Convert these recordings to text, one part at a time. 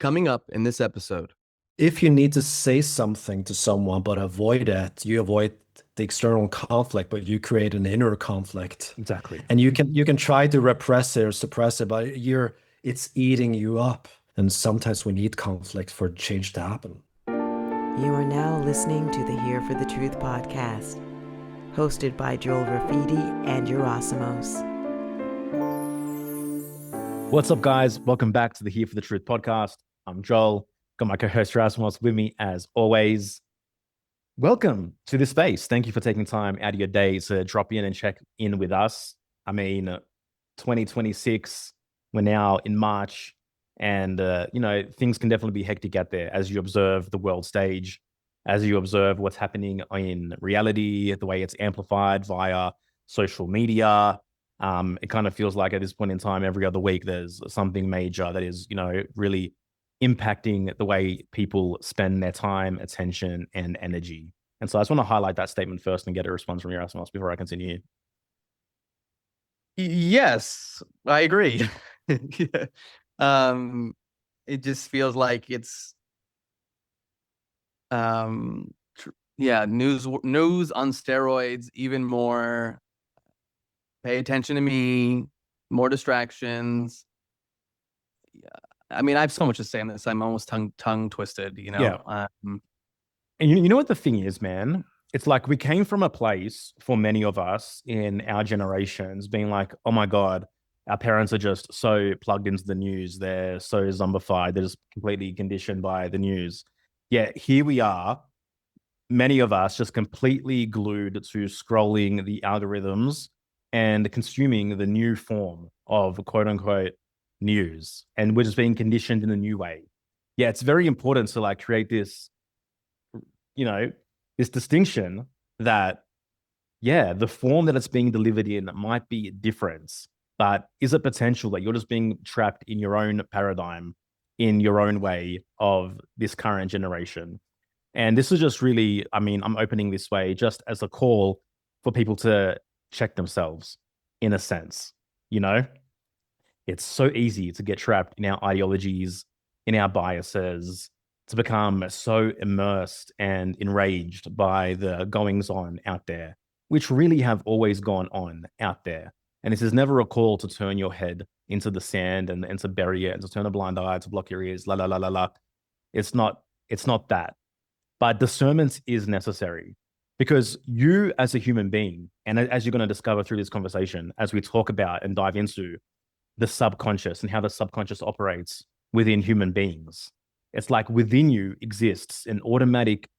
Coming up in this episode. If you need to say something to someone but avoid it, you avoid the external conflict, but you create an inner conflict. Exactly. And you can try to repress it or suppress it, but it's eating you up. And sometimes we need conflict for change to happen. You are now listening to the Here for the Truth podcast, hosted by Joel Rafidi and Yerasimos. What's up, guys? Welcome back to the Here for the Truth podcast. I'm Joel. Got my co-host Yerasimos with me as always. Welcome to this space. Thank you for taking time out of your day to drop in and check in with us. I mean, 2026, we're now in March, and things can definitely be hectic out there as you observe the world stage, as you observe what's happening in reality, the way it's amplified via social media. It kind of feels like at this point in time, every other week, there's something major that is, really impacting the way people spend their time, attention, and energy. And so I just want to highlight that statement first and get a response from Yerasimos before I continue. Yes, I agree. Yeah. It just feels like it's news on steroids, even more. Pay attention to me, more distractions. Yeah. I mean, I have so much to say on this. I'm almost tongue twisted, Yeah. And you know what the thing is, man? It's like we came from a place for many of us in our generations being like, oh my God, our parents are just so plugged into the news. They're so zombified. They're just completely conditioned by the news. Yet here we are, many of us just completely glued to scrolling the algorithms and consuming the new form of quote unquote news. And we're just being conditioned in a new way. Yeah, it's very important to like create this, this distinction that, yeah, the form that it's being delivered in might be different, but is it potential that you're just being trapped in your own paradigm, in your own way of this current generation? And this is just really, I'm opening this way just as a call for people to check themselves in a sense, It's so easy to get trapped in our ideologies, in our biases, to become so immersed and enraged by the goings on out there, which really have always gone on out there. And this is never a call to turn your head into the sand and to bury it and to turn a blind eye, to block your ears, la la la la la. It's not that. But discernment is necessary because you as a human being, and as you're going to discover through this conversation, as we talk about and dive into the subconscious and how the subconscious operates within human beings, it's like within you exists an automatic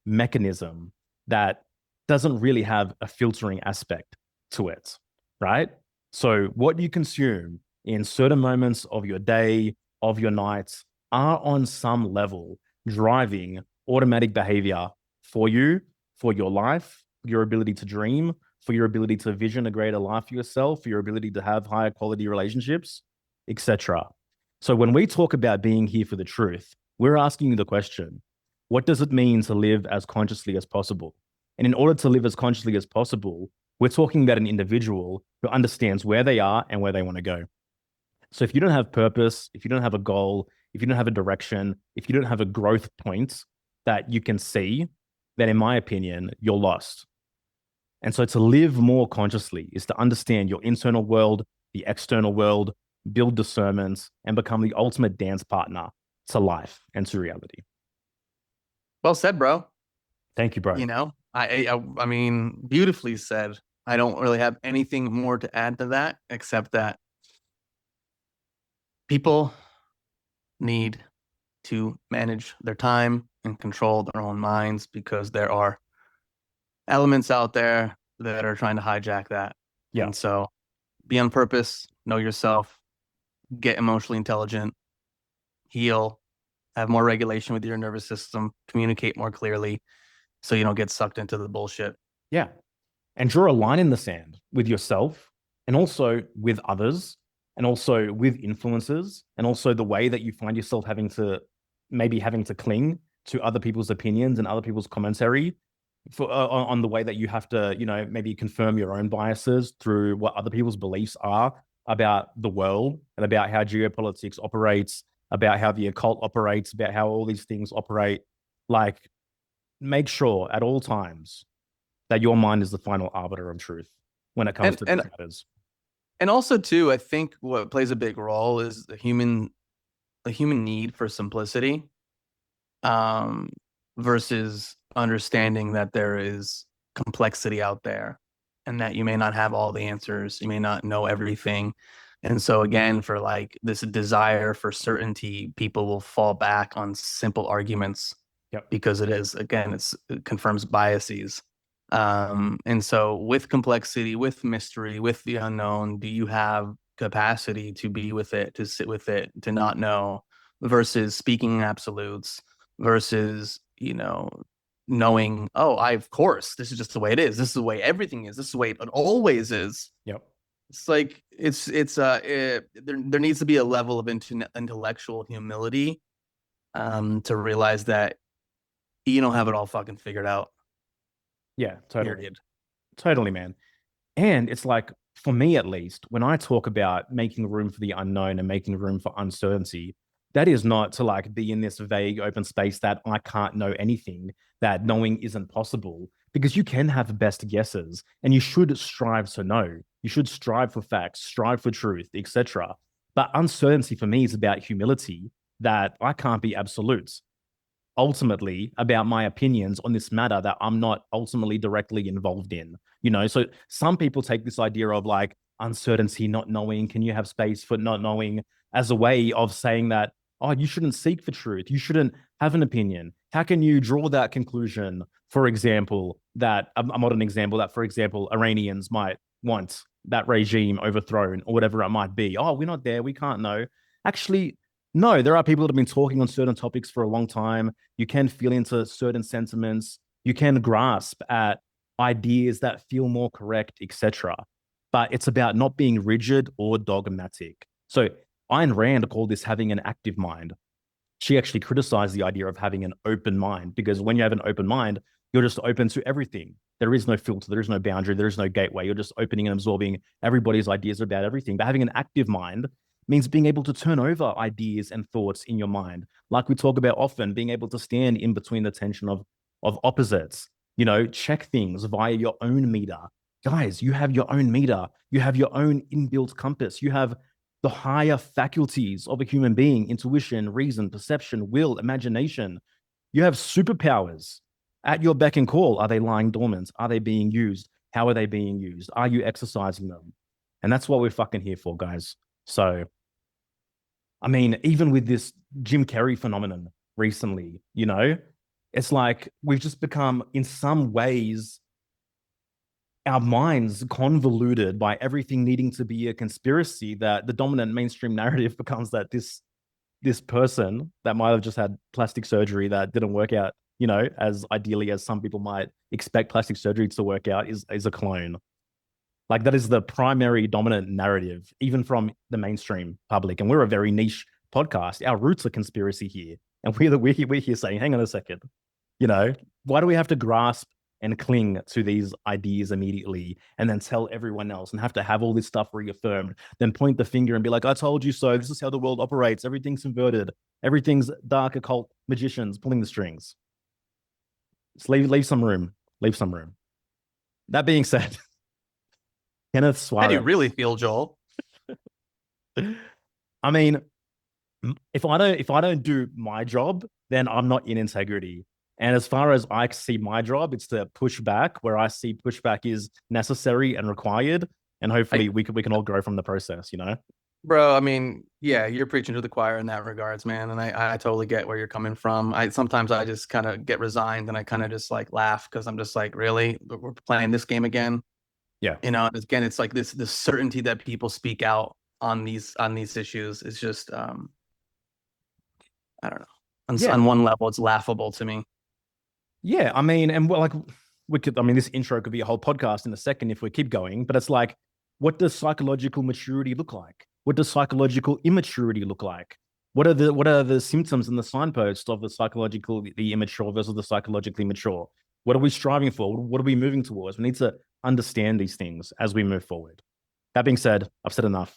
mechanism that doesn't really have a filtering aspect to it, right? So what you consume in certain moments of your day, of your nights, are on some level driving automatic behavior for you, for your life, your ability to dream, for your ability to vision a greater life for yourself, for your ability to have higher quality relationships, etc. So when we talk about being here for the truth, we're asking you the question, what does it mean to live as consciously as possible? And in order to live as consciously as possible, we're talking about an individual who understands where they are and where they want to go. So if you don't have purpose, if you don't have a goal, if you don't have a direction, if you don't have a growth point that you can see, then in my opinion, you're lost. And so to live more consciously is to understand your internal world, the external world, build discernment, and become the ultimate dance partner to life and to reality. Well said, bro. Thank you, bro. I mean, beautifully said. I don't really have anything more to add to that, except that people need to manage their time and control their own minds because there are elements out there that are trying to hijack that. Yeah. And so be on purpose, know yourself, get emotionally intelligent, heal, have more regulation with your nervous system, communicate more clearly so you don't get sucked into the bullshit. Yeah. And draw a line in the sand with yourself and also with others and also with influences and also the way that you find yourself having to cling to other people's opinions and other people's commentary on the way that you have to, maybe confirm your own biases through what other people's beliefs are about the world and about how geopolitics operates about how the occult operates, about how all these things operate. Like, make sure at all times that your mind is the final arbiter of truth when it comes to these matters. And also too, I think what plays a big role is the human need for simplicity, versus understanding that there is complexity out there and that you may not have all the answers, you may not know everything. And so again, for like this desire for certainty, people will fall back on simple arguments. Yep. Because it confirms biases. And so with complexity, with mystery, with the unknown, do you have capacity to be with it, to sit with it, to not know, versus speaking in absolutes, versus, knowing, oh, of course, this is just the way it is. This is the way everything is. This is the way it always is. Yep. It's like, there needs to be a level of intellectual humility, to realize that you don't have it all fucking figured out. Yeah, totally. Period. Totally, man. And it's like, for me at least, when I talk about making room for the unknown and making room for uncertainty, that is not to like be in this vague open space that I can't know anything, that knowing isn't possible, because you can have best guesses and you should strive to know. You should strive for facts, strive for truth, etc. But uncertainty for me is about humility, that I can't be absolute ultimately about my opinions on this matter that I'm not ultimately directly involved in, So some people take this idea of like uncertainty, not knowing, can you have space for not knowing, as a way of saying that, oh, you shouldn't seek for truth. You shouldn't have an opinion. How can you draw that conclusion, for example, that a modern example that, for example, Iranians might want that regime overthrown or whatever it might be? Oh, we're not there. We can't know. Actually, no, there are people that have been talking on certain topics for a long time. You can feel into certain sentiments. You can grasp at ideas that feel more correct, etc. But it's about not being rigid or dogmatic. So Ayn Rand called this having an active mind. She actually criticized the idea of having an open mind, because when you have an open mind, you're just open to everything. There is no filter, there is no boundary, there is no gateway. You're just opening and absorbing everybody's ideas about everything. But having an active mind means being able to turn over ideas and thoughts in your mind. Like we talk about often, being able to stand in between the tension of opposites, check things via your own meter. Guys, you have your own meter. You have your own inbuilt compass. You have the higher faculties of a human being: intuition, reason, perception, will, imagination. You have superpowers at your beck and call. Are they lying dormant? Are they being used? How are they being used? Are you exercising them? And that's what we're fucking here for, guys. So, I mean, even with this Jim Carrey phenomenon recently, it's like we've just become, in some ways, our minds convoluted by everything needing to be a conspiracy, that the dominant mainstream narrative becomes that this person that might have just had plastic surgery that didn't work out, as ideally as some people might expect plastic surgery to work out, is a clone. Like, that is the primary dominant narrative, even from the mainstream public. And we're a very niche podcast. Our roots are conspiracy here. And we're here saying, hang on a second, why do we have to grasp and cling to these ideas immediately and then tell everyone else and have to have all this stuff reaffirmed, then point the finger and be like, I told you so. This is how the world operates. Everything's inverted. Everything's dark occult magicians pulling the strings. Just leave some room. Leave some room. That being said, Kenneth Soares. How do you really feel, Joel? I mean, if I don't do my job, then I'm not in integrity. And as far as I see my job, it's to push back where I see pushback is necessary and required. And hopefully we can all grow from the process, Bro, I mean, yeah, you're preaching to the choir in that regards, man. And I totally get where you're coming from. Sometimes I just kind of get resigned and I kind of just like laugh, because I'm just like, really? We're playing this game again? Yeah. Again, it's like this certainty that people speak out on these issues is just I don't know. On one level, it's laughable to me. Yeah, I mean, and this intro could be a whole podcast in a second if we keep going, but it's like, what does psychological maturity look like? What does psychological immaturity look like? What are the symptoms and the signposts of the immature versus the psychologically mature? What are we striving for? What are we moving towards? We need to understand these things as we move forward. That being said, I've said enough.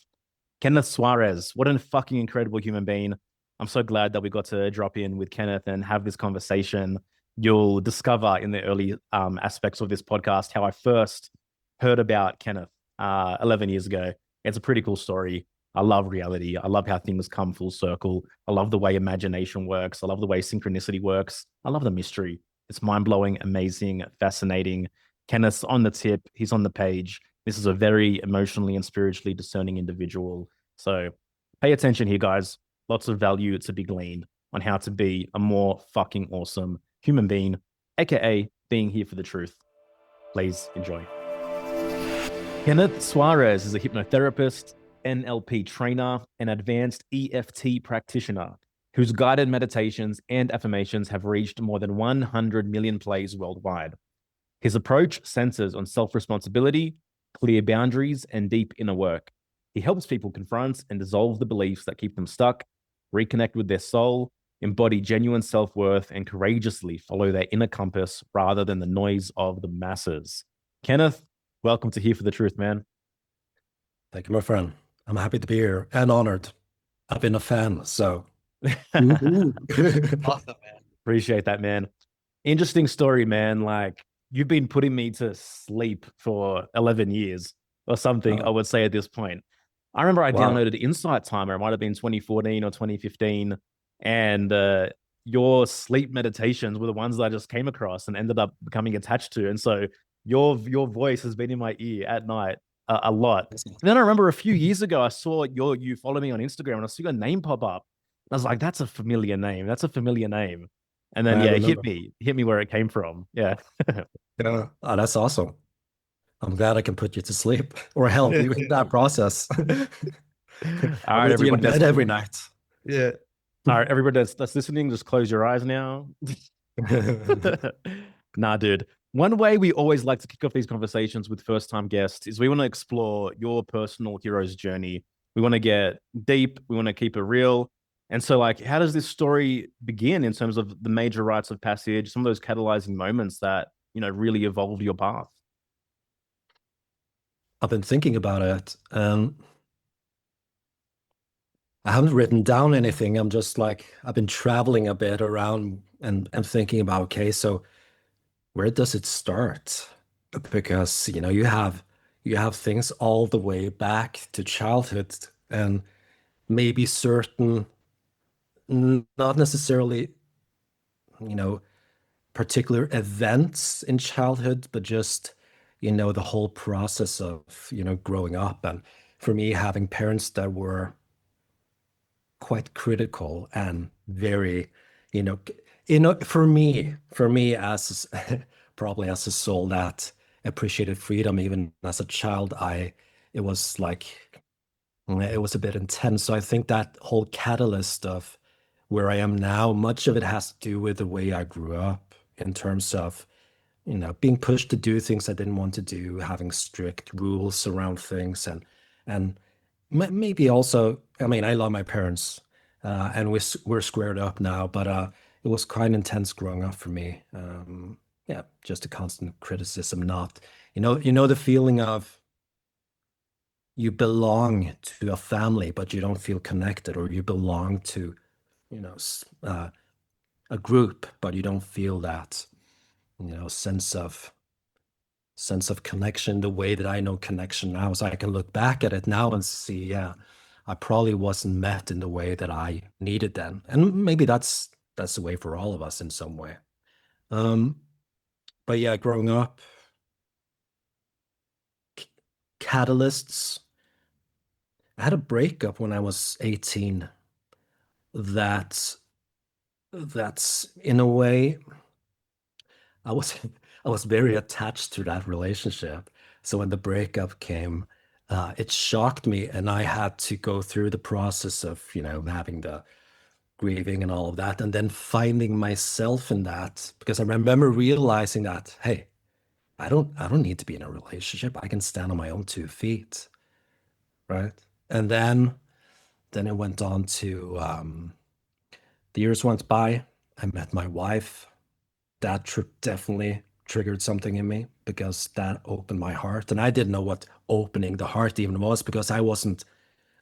Kenneth Soares, what a fucking incredible human being. I'm so glad that we got to drop in with Kenneth and have this conversation. You'll discover in the early aspects of this podcast how I first heard about Kenneth 11 years ago. It's a pretty cool story. I love reality. I love how things come full circle. I love the way imagination works. I love the way synchronicity works. I love the mystery. It's mind-blowing, amazing, fascinating. Kenneth's on the tip. He's on the page. This is a very emotionally and spiritually discerning individual. So pay attention here, guys. Lots of value to be gleaned on how to be a more fucking awesome human being, aka being here for the truth. Please enjoy. Kenneth Soares is a hypnotherapist, NLP trainer, and advanced EFT practitioner whose guided meditations and affirmations have reached more than 100 million plays worldwide. His approach centers on self-responsibility, clear boundaries, and deep inner work. He helps people confront and dissolve the beliefs that keep them stuck, reconnect with their soul, embody genuine self-worth, and courageously follow their inner compass rather than the noise of the masses. Kenneth, welcome to Here for the Truth, man. Thank you, my friend. I'm happy to be here and honored. I've been a fan, so. Awesome, man. Appreciate that, man. Interesting story, man. Like, you've been putting me to sleep for 11 years or something, I would say at this point. I remember I downloaded Insight Timer. It might have been 2014 or 2015. And your sleep meditations were the ones that I just came across and ended up becoming attached to. And so your voice has been in my ear at night a lot. And then I remember a few years ago, I saw you follow me on Instagram and I saw your name pop up. And I was like, that's a familiar name. That's a familiar name. And then, it hit me where it came from. Yeah. Yeah. Oh, that's awesome. I'm glad I can put you to sleep or help you in that process. All right, everybody. That's every night. Yeah. All right, everybody that's listening, just close your eyes now. Nah, dude. One way we always like to kick off these conversations with first-time guests is we want to explore your personal hero's journey. We want to get deep. We want to keep it real. And so, like, how does this story begin in terms of the major rites of passage, some of those catalyzing moments that, really evolved your path? I've been thinking about it. I haven't written down anything. I'm just like, I've been traveling a bit around and thinking about, okay, so where does it start? Because, you have things all the way back to childhood and maybe certain, not necessarily, particular events in childhood, but just, the whole process of, growing up. And for me, having parents that were quite critical and very, for me as probably as a soul that appreciated freedom, even as a child, it was a bit intense. So I think that whole catalyst of where I am now, much of it has to do with the way I grew up in terms of, being pushed to do things I didn't want to do, having strict rules around things, and maybe also, I mean, I love my parents, and we're squared up now, but it was quite intense growing up for me. Yeah, just a constant criticism, not, the feeling of you belong to a family, but you don't feel connected, or you belong to, a group, but you don't feel that, sense of connection the way that I know connection now. So I can look back at it now and see, yeah, I probably wasn't met in the way that I needed then. And maybe that's the way for all of us in some way. But yeah, growing up, catalysts. I had a breakup when I was 18. That's in a way, I was very attached to that relationship. So when the breakup came, it shocked me, and I had to go through the process of, having the grieving and all of that, and then finding myself in that, because I remember realizing that, hey, I don't need to be in a relationship. I can stand on my own 2 feet, right? And then it went on to the years went by. I met my wife. That definitely triggered something in me, because that opened my heart, and I didn't know what opening the heart even was, because I wasn't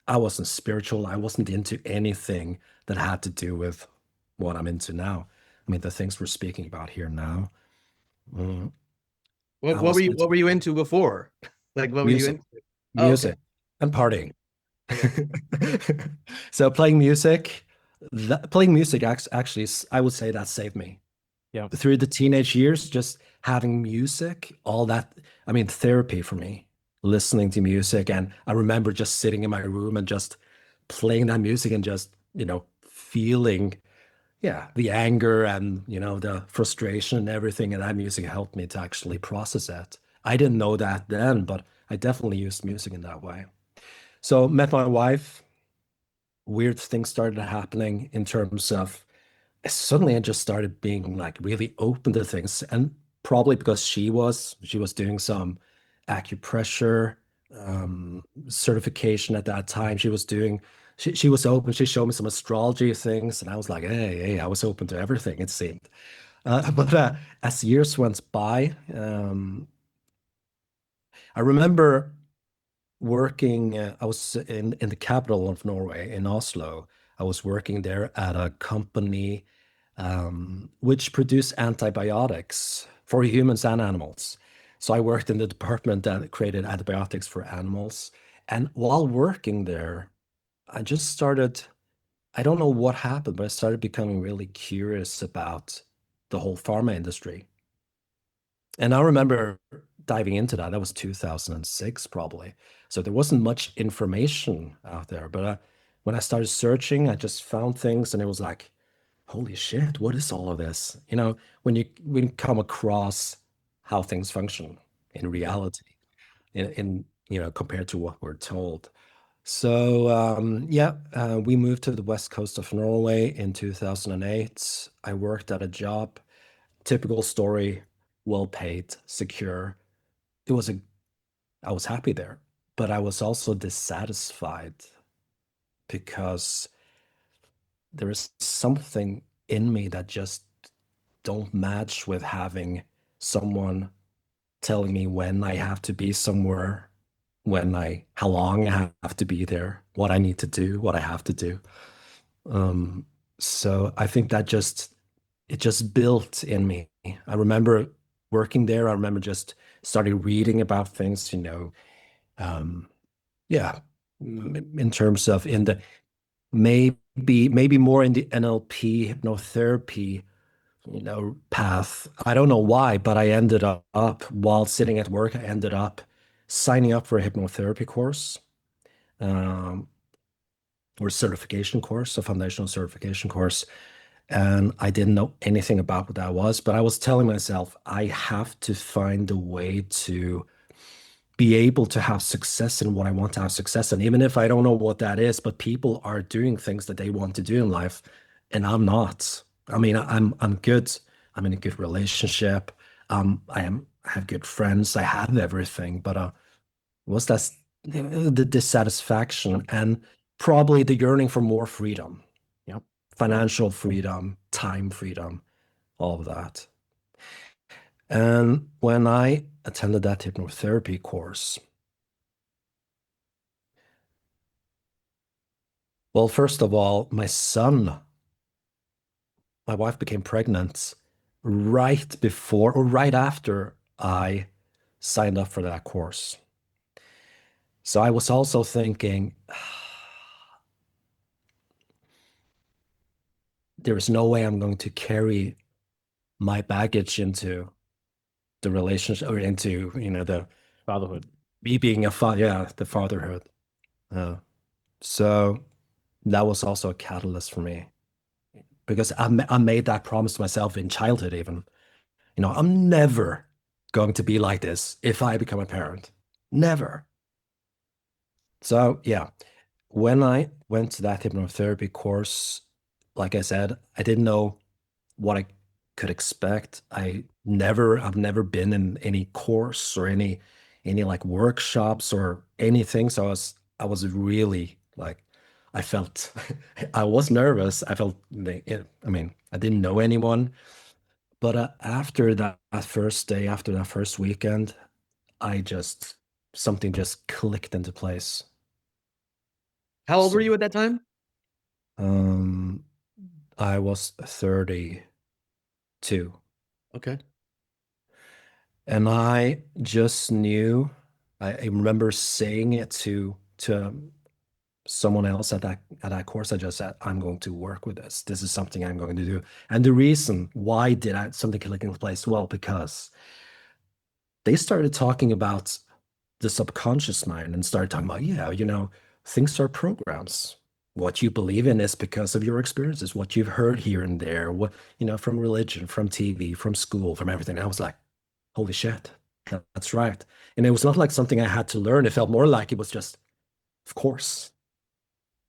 I wasn't spiritual. I wasn't into anything that had to do with what I'm into now. I mean, the things we're speaking about here now. Mm, I What was were you into before? Like what were you music, into? Oh, okay. music, and partying. Okay. So playing music actually, I would say that saved me. Yeah. Through the teenage years, just having music, all that, I mean, therapy for me, listening to music. And I remember just sitting in my room and just playing that music and just, feeling, yeah, the anger and, the frustration and everything. And that music helped me to actually process it. I didn't know that then, but I definitely used music in that way. So met my wife, weird things started happening in terms of suddenly I just started being like really open to things. And probably because she was doing some acupressure certification at that time. She was open. She showed me some astrology things, and I was like, hey, I was open to everything, it seemed. But as years went by, I remember working. I was in the capital of Norway, in Oslo. I was working there at a company which produced antibiotics for humans and animals. So I worked in the department that created antibiotics for animals. And while working there, I just started, I don't know what happened, but I started becoming really curious about the whole pharma industry. And I remember diving into that. That was 2006, probably. So there wasn't much information out there. But when I started searching, I just found things, and it was like, holy shit, what is all of this? When you come across how things function in reality, compared to what we're told. So yeah, we moved to the west coast of Norway in 2008. I worked at a job, typical story, well paid, secure. It was a I was happy there, but I was also dissatisfied because there is something in me that just don't match with having someone telling me when I have to be somewhere, how long I have to be there, what I need to do, what I have to do. Um, so I think it just built in me. I remember working there. I remember just starting reading about things, um, yeah, in terms of in the maybe more in the NLP hypnotherapy, path. I don't know why, but I ended up while sitting at work, I ended up signing up for a hypnotherapy course, um, or certification course, a foundational certification course. And I didn't know anything about what that was, but I was telling myself, I have to find a way to be able to have success in what I want to have success in, even if I don't know what that is, but people are doing things that they want to do in life, and I'm not. I mean, I'm good. I'm in a good relationship. I have good friends. I have everything, but what's that? The dissatisfaction and probably the yearning for more freedom, Yep. financial freedom, time freedom, all of that. And when I attended that hypnotherapy course, well, first of all, my wife became pregnant right before or right after I signed up for that course. So I was also thinking, there is no way I'm going to carry my baggage into the relationship or into, the Fatherhood. me being a father, yeah, the fatherhood. Uh, so that was also a catalyst for me because I made that promise to myself in childhood, even. I'm never going to be like this if I become a parent. Never. So, yeah, when I went to that hypnotherapy course, like I said, I didn't know what I could expect. I've never been in any course or any like workshops or anything. So I was really like, I felt, I was nervous. I felt, I mean, I didn't know anyone. But after that first day, after that first weekend, I just, something just clicked into place. How old were So- you at that time? I was 32. Okay. And I just knew, I remember saying it to someone else at that course. I just said, I'm going to work with this. This is something I'm going to do. And the reason why did something click in place? Well, because they started talking about the subconscious mind and started talking about, things are programs. What you believe in is because of your experiences, what you've heard here and there, what, from religion, from TV, from school, from everything. I was like, holy shit, that's right. And it was not like something I had to learn. It felt more like it was just, of course,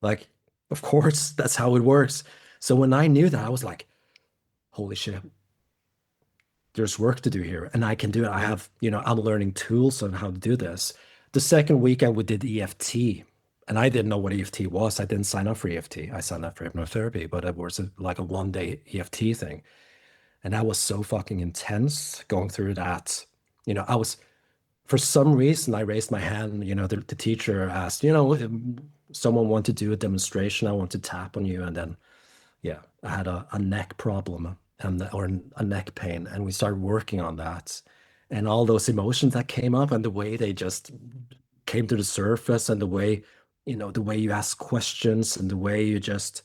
like, of course, that's how it works. So when I knew that, I was like, holy shit, there's work to do here and I can do it. I have, I'm learning tools on how to do this. The second weekend we did EFT and I didn't know what EFT was. I didn't sign up for EFT. I signed up for hypnotherapy, but it was like a 1-day EFT thing. And that was so fucking intense going through that. For some reason, I raised my hand. The teacher asked, someone want to do a demonstration. I want to tap on you. And then, yeah, I had a neck problem or a neck pain. And we started working on that. And all those emotions that came up and the way they just came to the surface and the way you ask questions and the way you just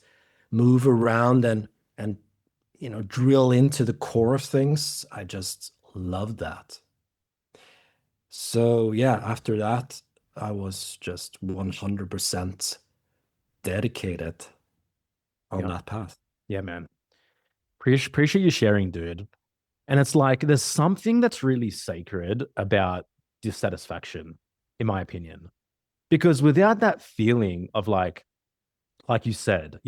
move around and drill into the core of things. I just love that. So yeah, after that, I was just 100% dedicated on that path. Yeah, man. Appreciate you sharing, dude. And it's like there's something that's really sacred about dissatisfaction, in my opinion. Because without that feeling of like you said,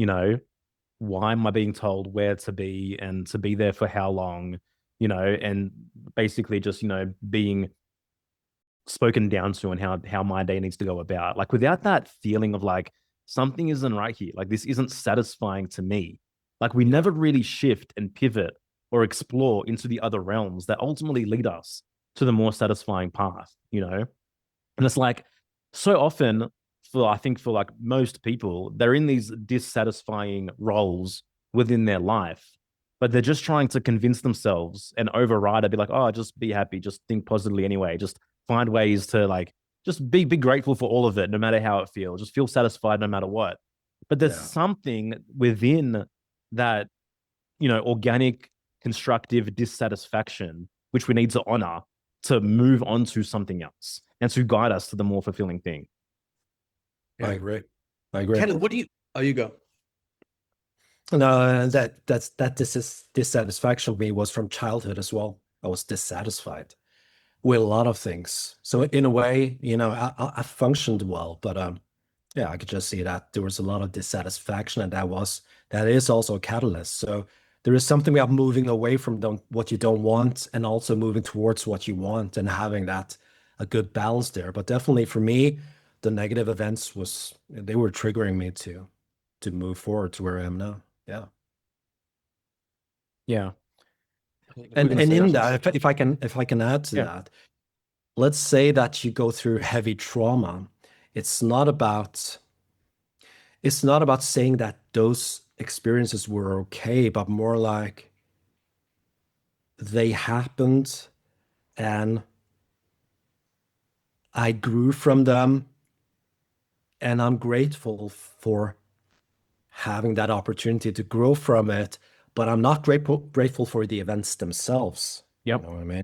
why am I being told where to be and to be there for how long, and basically just, being spoken down to and how my day needs to go about. Like without that feeling of like something isn't right here, like this isn't satisfying to me. Like we never really shift and pivot or explore into the other realms that ultimately lead us to the more satisfying path, And it's like so often I think for like most people, they're in these dissatisfying roles within their life, but they're just trying to convince themselves and override it, be like, oh, just be happy, just think positively anyway, just find ways to like, just be grateful for all of it, no matter how it feels, just feel satisfied no matter what. But there's something within that, organic, constructive dissatisfaction, which we need to honor to move on to something else and to guide us to the more fulfilling thing. Yeah. I agree. Kenneth, what do you? Oh, you go. No, that dissatisfaction with me was from childhood as well. I was dissatisfied with a lot of things. So in a way, I functioned well, but yeah, I could just see that there was a lot of dissatisfaction, and that is also a catalyst. So there is something about moving away from what you don't want, and also moving towards what you want, and having that a good balance there. But definitely for me, the negative events they were triggering me to move forward to where I am now. Yeah. Yeah. And in that, if I can add to that, let's say that you go through heavy trauma. It's not about saying that those experiences were okay, but more like they happened and I grew from them, and I'm grateful for having that opportunity to grow from it, but I'm not grateful for the events themselves. Yep. You know what I mean?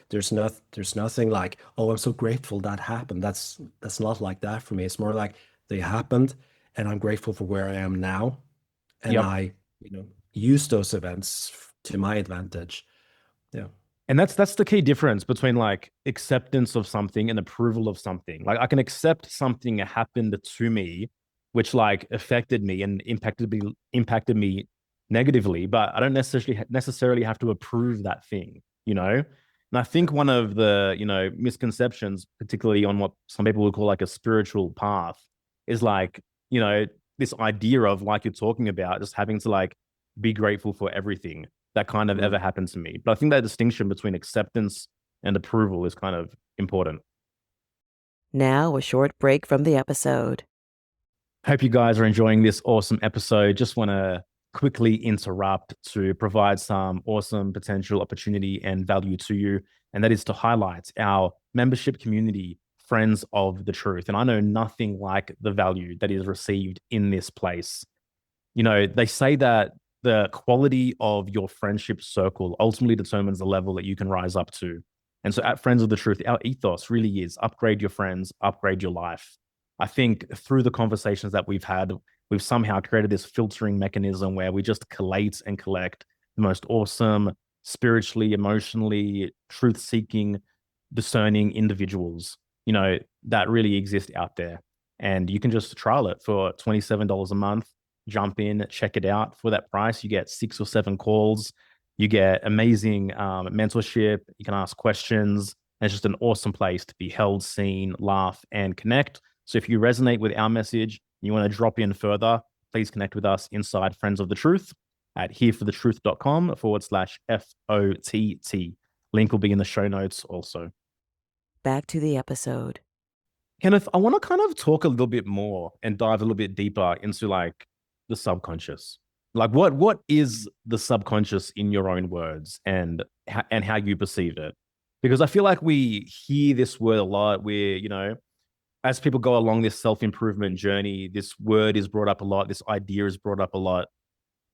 There's nothing like, oh, I'm so grateful that happened. That's not like that for me. It's more like they happened and I'm grateful for where I am now. And I, use those events to my advantage. Yeah. And that's the key difference between like acceptance of something and approval of something. Like I can accept something happened to me, which like affected me and impacted me negatively, but I don't necessarily have to approve that thing, And I think one of the, misconceptions, particularly on what some people would call like a spiritual path, is like, this idea of like you're talking about, just having to like be grateful for everything that kind of ever happened to me. But I think that distinction between acceptance and approval is kind of important. Now, a short break from the episode. Hope you guys are enjoying this awesome episode. Just want to quickly interrupt to provide some awesome potential opportunity and value to you. And that is to highlight our membership community, Friends of the Truth. And I know nothing like the value that is received in this place. You know, they say that the quality of your friendship circle ultimately determines the level that you can rise up to. And so at Friends of the Truth, our ethos really is upgrade your friends, upgrade your life. I think through the conversations that we've had, we've somehow created this filtering mechanism where we just collate and collect the most awesome, spiritually, emotionally, truth seeking, discerning individuals, you know, that really exist out there. And you can just trial it for $27 a month. Jump in, check it out. For that price, you get 6 or 7 calls. You get amazing mentorship. You can ask questions. And it's just an awesome place to be held, seen, laugh, and connect. So if you resonate with our message, you want to drop in further, please connect with us inside Friends of the Truth at heretforthetruth.com/FOTT. Link will be in the show notes also. Back to the episode. Kenneth, I want to kind of talk a little bit more and dive a little bit deeper into like the subconscious. Like what is the subconscious in your own words and how you perceive it? Because I feel like we hear this word a lot where, you know, as people go along this self-improvement journey, this word is brought up a lot, this idea is brought up a lot.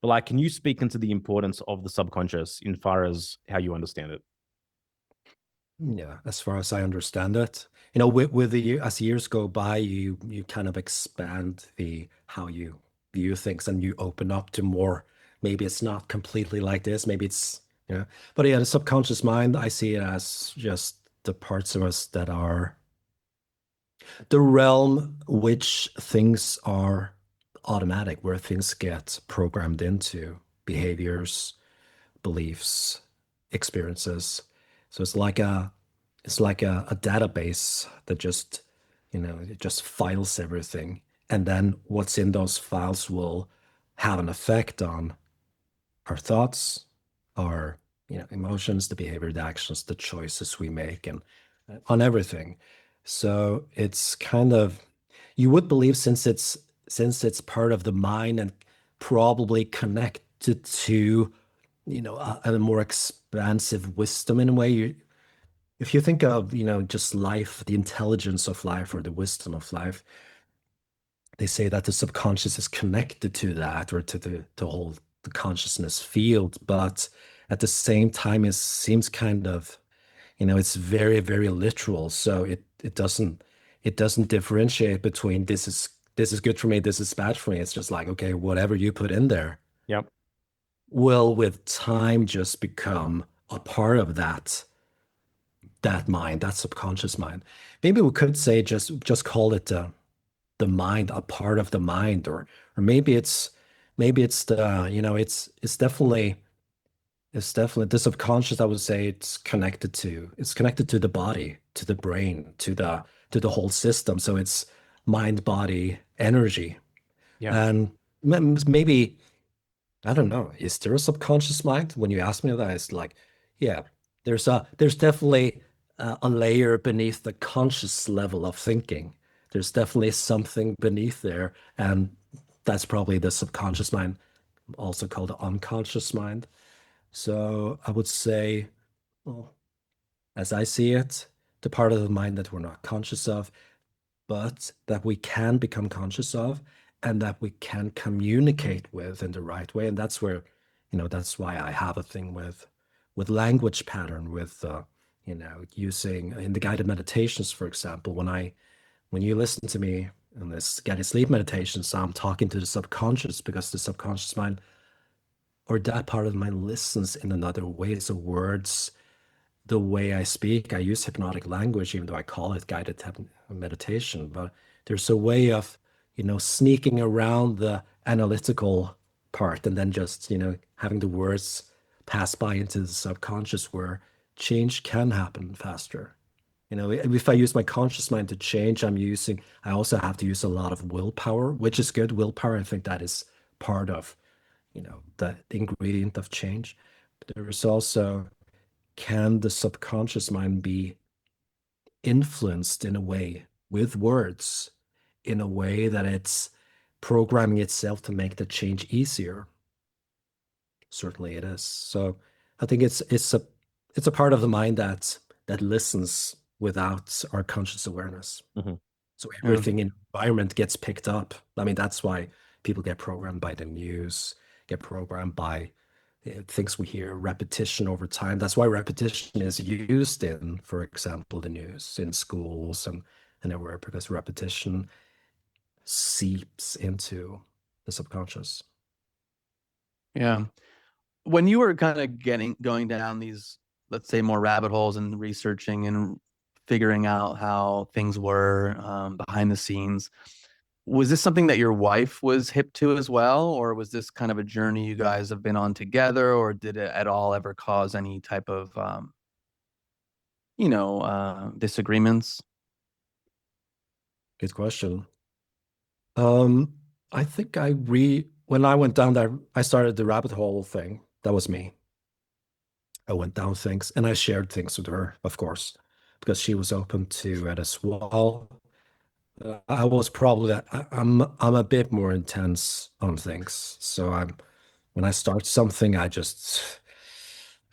But like, can you speak into the importance of the subconscious in far as how you understand it? Yeah, as far as I understand it, you know, with the as years go by, you kind of expand the how you view things, and you open up to more. Maybe it's not completely like this. Maybe it's, you know, but yeah, the subconscious mind, I see it as just the parts of us that are the realm which things are automatic, where things get programmed into behaviors, beliefs, experiences. So it's like a database that just, you know, it just files everything. And then what's in those files will have an effect on our thoughts, our, you know, emotions, the behavior, the actions, the choices we make, and on everything. So it's kind of, you would believe, since it's part of the mind and probably connected to, you know, a more expansive wisdom in a way. If you think of, you know, just life, the intelligence of life or the wisdom of life, they say that the subconscious is connected to that, or to the whole the consciousness field. But at the same time, it seems kind of, you know, it's very, very literal. So it doesn't differentiate between this is good for me, this is bad for me. It's just like, okay, whatever you put in there Yep. will with time just become a part of that mind, that subconscious mind. Maybe we could say just call it the mind, a part of the mind, or maybe it's the, you know, it's definitely the subconscious. I would say it's connected to the body, to the brain, to the whole system. So it's mind, body, energy. Yeah. And maybe, I don't know, is there a subconscious mind? When you ask me that, it's like, yeah, there's definitely a layer beneath the conscious level of thinking. There's definitely something beneath there, and that's probably the subconscious mind, also called the unconscious mind. So I would say, well, as I see it, the part of the mind that we're not conscious of, but that we can become conscious of, and that we can communicate with in the right way. And that's where, you know, that's why I have a thing with language pattern, with you know, using in the guided meditations, for example, when you listen to me in this guided sleep meditation, so I'm talking to the subconscious, because the subconscious mind, or that part of the mind, listens in another way. So words, the way I speak, I use hypnotic language, even though I call it guided meditation. But there's a way of, you know, sneaking around the analytical part, and then just, you know, having the words pass by into the subconscious, where change can happen faster. You know, if I use my conscious mind to change, I also have to use a lot of willpower, which is good. Willpower, I think that is part of, you know, the ingredient of change. But there is also, can the subconscious mind be influenced in a way with words, in a way that programming itself to make the change easier? Certainly it is. So I think it's a part of the mind that listens without our conscious awareness. Mhm. So everything in environment gets picked up. I mean, that's why people get programmed by the news, get programmed by things we hear, repetition over time. That's why repetition is used in, for example, the news, in schools and everywhere, because repetition seeps into the subconscious. Yeah. When you were kind of going down these, let's say, more rabbit holes and researching and figuring out how things were behind the scenes, was this something that your wife was hip to as well, or was this kind of a journey you guys have been on together, or did it at all ever cause any type of disagreements? Good question. I think when I went down there, I started the rabbit hole thing. That was me. I went down things and I shared things with her, of course, because she was open to it as well. I was probably I'm a bit more intense on things. So when I start something, I just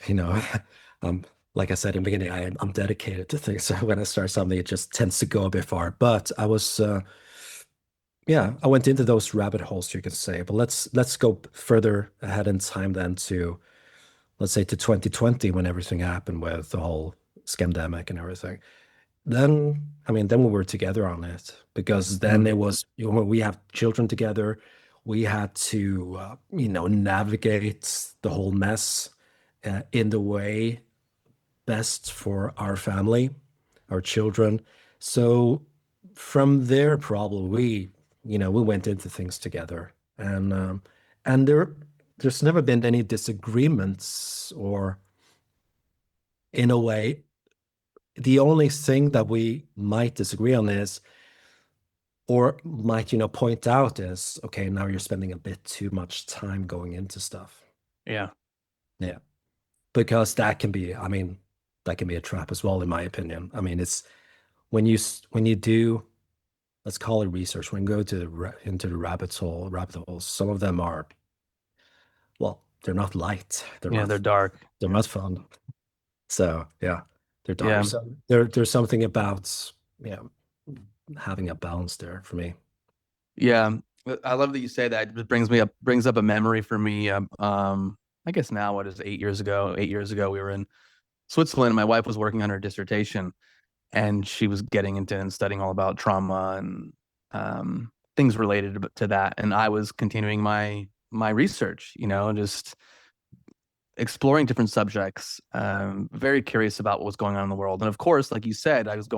like I said in the beginning, I'm dedicated to things. So when I start something, it just tends to go a bit far. But I was I went into those rabbit holes, you could say. But let's go further ahead in time then to, let's say, to 2020, when everything happened with the whole scandemic and everything. Then we were together on it, because then it was, when we have children together, we had to navigate the whole mess in the way best for our family, our children. So from their problem, we went into things together, and there's never been any disagreements, or, in a way, the only thing that we might disagree on is, or might point out, is, okay, now you're spending a bit too much time going into stuff. Yeah. Because that can be a trap as well, in my opinion. I mean, it's when you do, let's call it research, when you go into the rabbit holes, some of them are, well, they're not light. They're dark. They're not fun. So yeah, they're dark. Yeah. So there's something about having a balance there for me. Yeah. I love that you say that. It brings up a memory for me. I guess now, what is it, 8 years ago? 8 years ago, we were in Switzerland. My wife was working on her dissertation, and she was getting into and studying all about trauma and things related to that. And I was continuing my research, just exploring different subjects, very curious about what was going on in the world. And of course, like you said, I was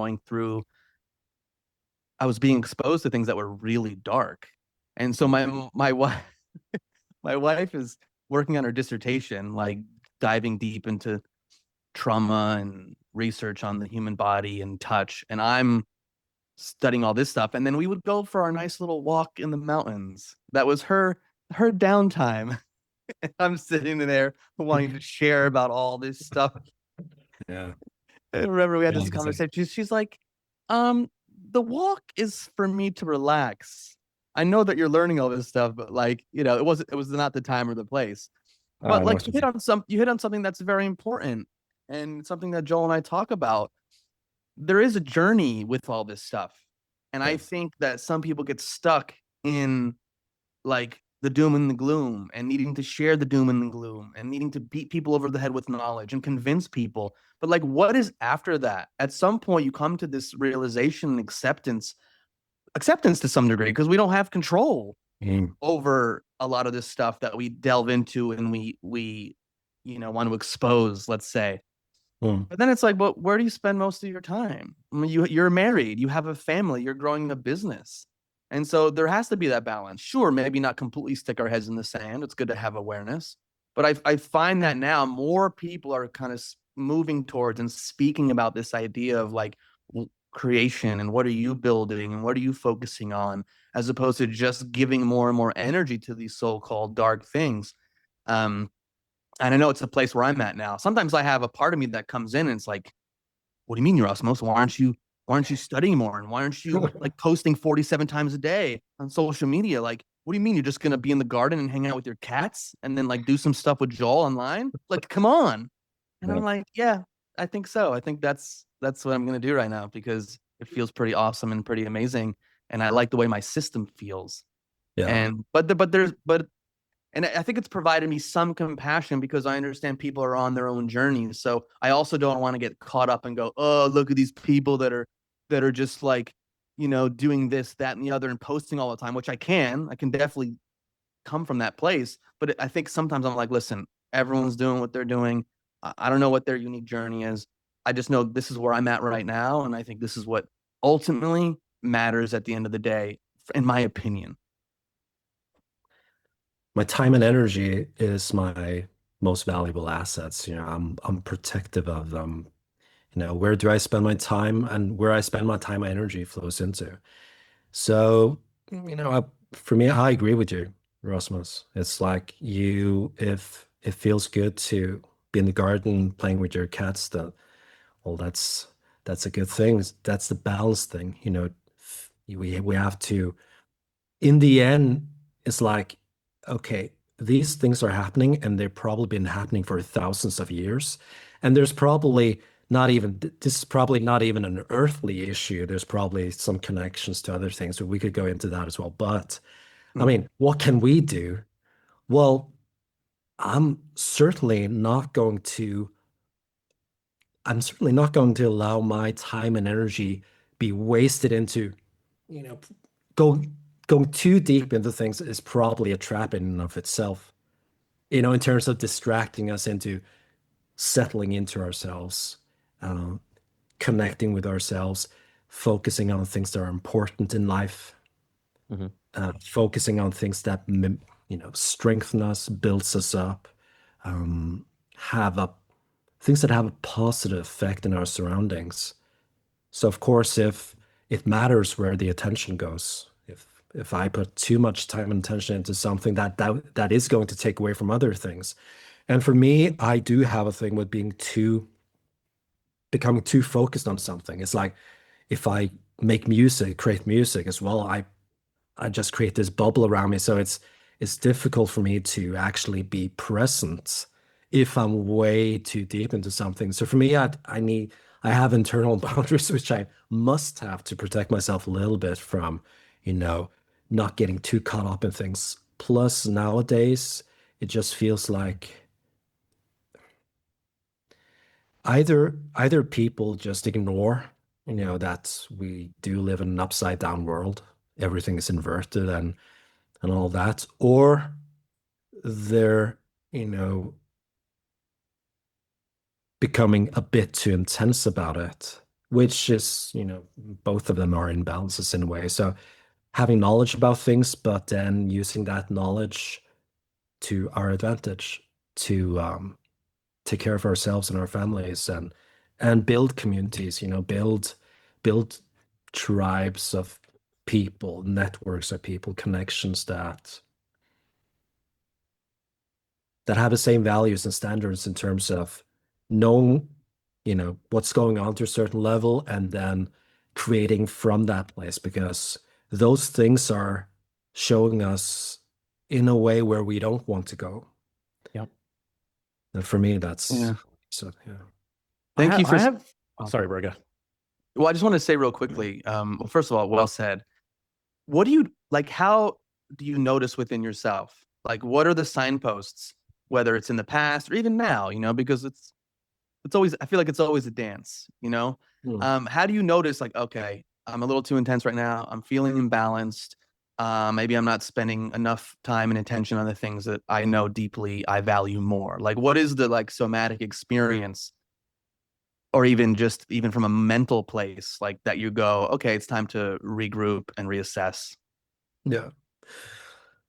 being exposed to things that were really dark. And so my wife my wife is working on her dissertation, like diving deep into trauma and research on the human body and touch, and I'm studying all this stuff. And then we would go for our nice little walk in the mountains. That was her downtime. I'm sitting there wanting to share about all this stuff. Yeah. I remember we had this Yeah, conversation. She's like, the walk is for me to relax. I know that you're learning all this stuff, but it was not the time or the place. But like you hit on something that's very important, and something that Joel and I talk about. There is a journey with all this stuff. And I think that some people get stuck in like the doom and the gloom, and needing to share the doom and the gloom, and needing to beat people over the head with knowledge and convince people. But like, what is after that? At some point, you come to this realization and acceptance to some degree, because we don't have control over a lot of this stuff that we delve into and we want to expose, let's say. But then it's like, well, where do you spend most of your time? I mean, you're married, you have a family, you're growing a business. And so there has to be that balance. Sure, maybe not completely stick our heads in the sand. It's good to have awareness. But I find that now more people are kind of moving towards and speaking about this idea of like creation, and what are you building and what are you focusing on, as opposed to just giving more and more energy to these so-called dark things. And I know it's a place where I'm at now. Sometimes I have a part of me that comes in and it's like, what do you mean you're osmosis? Why aren't you Why aren't you studying more? And why aren't you like posting 47 times a day on social media? Like, what do you mean you're just gonna be in the garden and hang out with your cats and then like do some stuff with Joel online? Like, come on. And I'm like, yeah, I think so. I think that's what I'm gonna do right now because it feels pretty awesome and pretty amazing. And I like the way my system feels. Yeah. And and I think it's provided me some compassion because I understand people are on their own journeys. So I also don't want to get caught up and go, oh, look at these people that are just like, doing this, that, and the other and posting all the time, which I can definitely come from that place. But I think sometimes I'm like, listen, everyone's doing what they're doing. I don't know what their unique journey is. I just know this is where I'm at right now. And I think this is what ultimately matters at the end of the day, in my opinion. My time and energy is my most valuable assets. I'm protective of them. Where do I spend my time, and where I spend my time, my energy flows into. So, for me, I agree with you, Rasmus. It's like if it feels good to be in the garden playing with your cats, then, well, that's a good thing. That's the balance thing. We have to, in the end, it's like, okay, these things are happening and they've probably been happening for thousands of years. And there's probably not even, this is probably not even an earthly issue. There's probably some connections to other things, so we could go into that as well. But I mean, what can we do? Well, I'm certainly not going to, allow my time and energy be wasted into, you know, go going too deep into things is probably a trap in and of itself. In terms of distracting us into settling into ourselves, uh, connecting with ourselves, focusing on things that are important in life, focusing on things that strengthen us, builds us up, have a things that have a positive effect in our surroundings. So of course, if it matters where the attention goes, if I put too much time and attention into something that is going to take away from other things. And for me, I do have a thing with becoming too focused on something. It's like if I create music as well, I just create this bubble around me. So it's difficult for me to actually be present if I'm way too deep into something. So for me, I have internal boundaries which I must have to protect myself a little bit from, not getting too caught up in things. Plus nowadays, it just feels like either people just ignore, that we do live in an upside down world. Everything is inverted and all that, or they're, becoming a bit too intense about it, which is, both of them are imbalances in a way. So having knowledge about things, but then using that knowledge to our advantage to take care of ourselves and our families and build communities, build tribes of people, networks of people, connections that have the same values and standards in terms of knowing, what's going on to a certain level and then creating from that place, because those things are showing us in a way where we don't want to go. Yep. And for me, that's Yeah. so yeah. Thank you for. Sorry, Berger. Well, I just want to say real quickly. Well, first of all, well said. What do you like? How do you notice within yourself? Like, what are the signposts, whether it's in the past or even now? Because it's always. I feel like it's always a dance. How do you notice? Like, okay, I'm a little too intense right now. I'm feeling imbalanced. Maybe I'm not spending enough time and attention on the things that I know deeply I value more. Like, what is the somatic experience? Or even from a mental place, like that you go, okay, it's time to regroup and reassess. Yeah.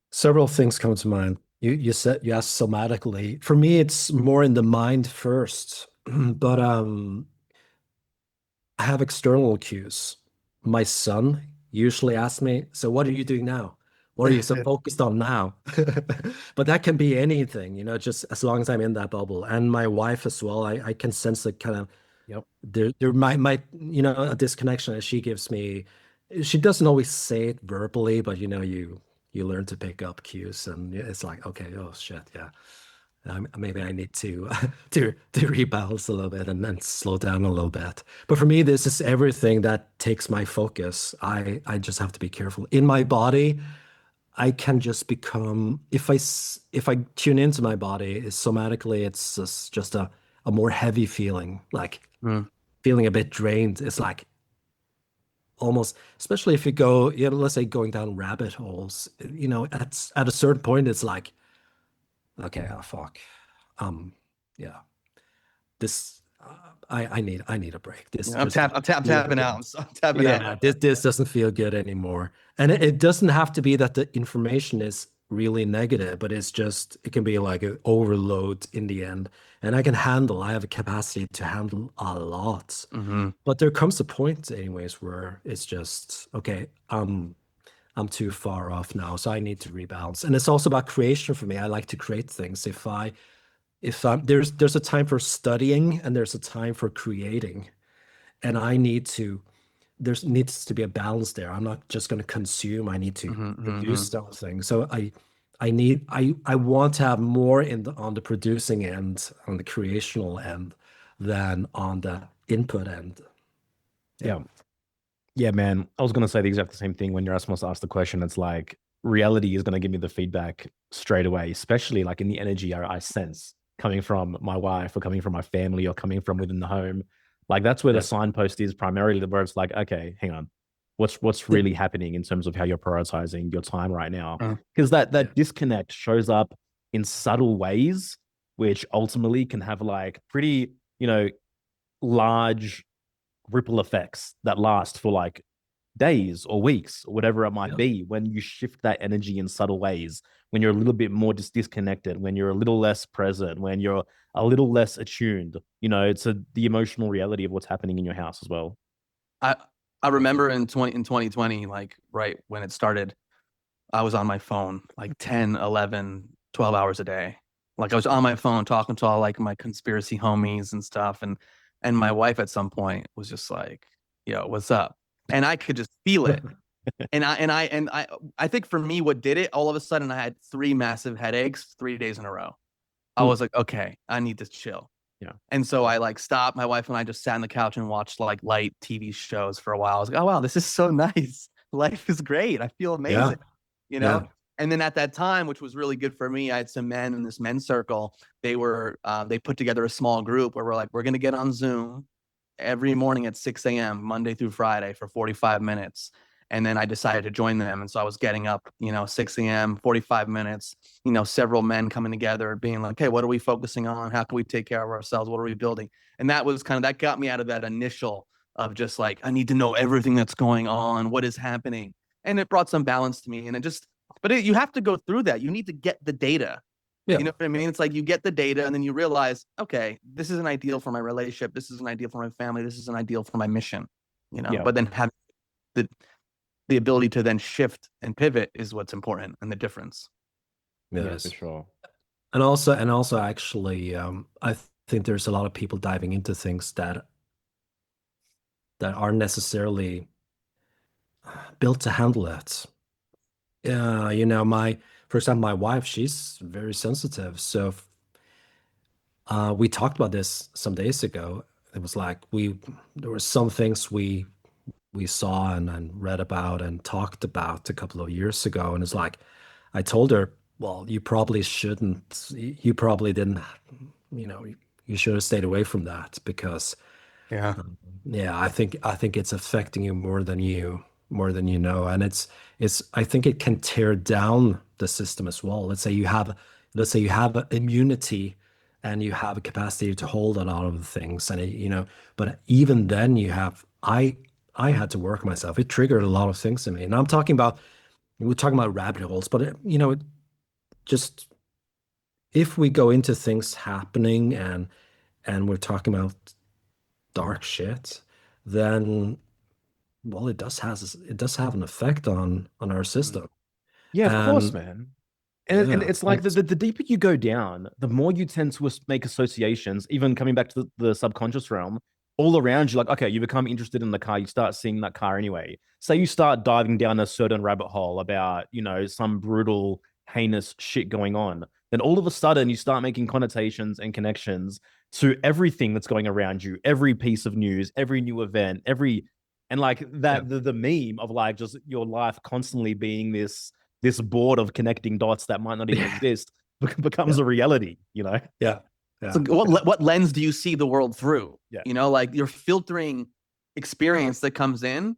Several things come to mind. You asked somatically. For me, it's more in the mind first, but I have external cues. My son usually asks me, "So what are you doing now? What are you so focused on now?" But that can be anything, just as long as I'm in that bubble. And my wife as well, I can sense the kind of Yep. There might a disconnection that she gives me. She doesn't always say it verbally, but you learn to pick up cues, and it's like, okay, oh shit, yeah, maybe I need to to rebalance a little bit and then slow down a little bit. But for me, this is everything that takes my focus. I just have to be careful in my body. I can just become, if I tune into my body, somatically, it's just a more heavy feeling, like Mm. feeling a bit drained. It's like almost, especially if you go, let's say going down rabbit holes, at a certain point, it's like, okay, oh fuck, yeah, this, I need a break. This Yeah, I'm just tap, I'm tap, feel tapping out. good. I'm tapping out. Yeah, this doesn't feel good anymore. And it doesn't have to be that the information is really negative, but it can be like an overload in the end. And I have a capacity to handle a lot. Mm-hmm. But there comes a point anyways where it's just, okay, I'm too far off now, so I need to rebalance. And it's also about creation for me. I like to create things. If there's a time for studying and there's a time for creating, and there needs to be a balance there. I'm not just going to consume. I need to Mm-hmm. produce something. So I want to have more on the producing end, on the creational end, than on the input end. Yeah. Yeah, man. I was going to say the exact same thing when Erasmus asked the question. It's like reality is going to give me the feedback straight away, especially like in the energy I sense coming from my wife or coming from my family or coming from within the home. Like that's where the signpost is primarily, where it's like, okay, hang on. What's really happening in terms of how you're prioritizing your time right now? Because that disconnect shows up in subtle ways, which ultimately can have like pretty, large ripple effects that last for like days or weeks or whatever it might be, when you shift that energy in subtle ways, when you're a little bit more disconnected, when you're a little less present, when you're a little less attuned, it's the emotional reality of what's happening in your house as well. I remember in 2020, like right when it started, I was on my phone like 10, 11, 12 hours a day. Like I was on my phone talking to all like my conspiracy homies and stuff. And my wife at some point was just like, yo, what's up? And I could just feel it. I think for me, what did it, all of a sudden I had 3 massive headaches 3 days in a row. I was like, okay, I need to chill. Yeah. And so I like stopped. My wife and I just sat on the couch and watched like light TV shows for a while. I was like, oh wow, this is so nice. Life is great. I feel amazing. Yeah. And then at that time, which was really good for me, I had some men in this men's circle. They put together a small group where we're like, we're gonna get on Zoom every morning at 6 a.m. Monday through Friday for 45 minutes. And then I decided to join them. And so I was getting up, 6 a.m., 45 minutes, several men coming together being like, hey, what are we focusing on? How can we take care of ourselves? What are we building? And that was that got me out of that initial of just like, I need to know everything that's going on. What is happening? And it brought some balance to me. And you have to go through that. You need to get the data. Yeah. You know what I mean? It's like you get the data and then you realize, okay, this is an ideal for my relationship. This is an ideal for my family. This is an ideal for my mission, but then have the ability to then shift and pivot is what's important and the difference. Yeah, for sure. And also actually, I think there's a lot of people diving into things that aren't necessarily built to handle it. For example, my wife, she's very sensitive. So we talked about this some days ago. It was like there were some things we saw and read about and talked about a couple of years ago. And it's like, I told her, well, you probably shouldn't, you probably didn't, you should have stayed away from that because Yeah. I think it's affecting you more than you know. And I think it can tear down the system as well. Let's say you have immunity and you have a capacity to hold a lot of things, and but even then I had to work myself. It triggered a lot of things in me. And we're talking about rabbit holes, but just if we go into things happening and we're talking about dark shit, then well, it does have an effect on our system. Yeah, of course, man. And it's like the deeper you go down, the more you tend to make associations, even coming back to the subconscious realm, all around you, like, okay, you become interested in the car, you start seeing that car anyway. Say you start diving down a certain rabbit hole about, some brutal, heinous shit going on. Then all of a sudden you start making connotations and connections to everything that's going around you, every piece of news, every new event, and like that, the meme of like just your life constantly being this board of connecting dots that might not even exist becomes a reality, Yeah. So what lens do you see the world through? Yeah. Like you're filtering experience that comes in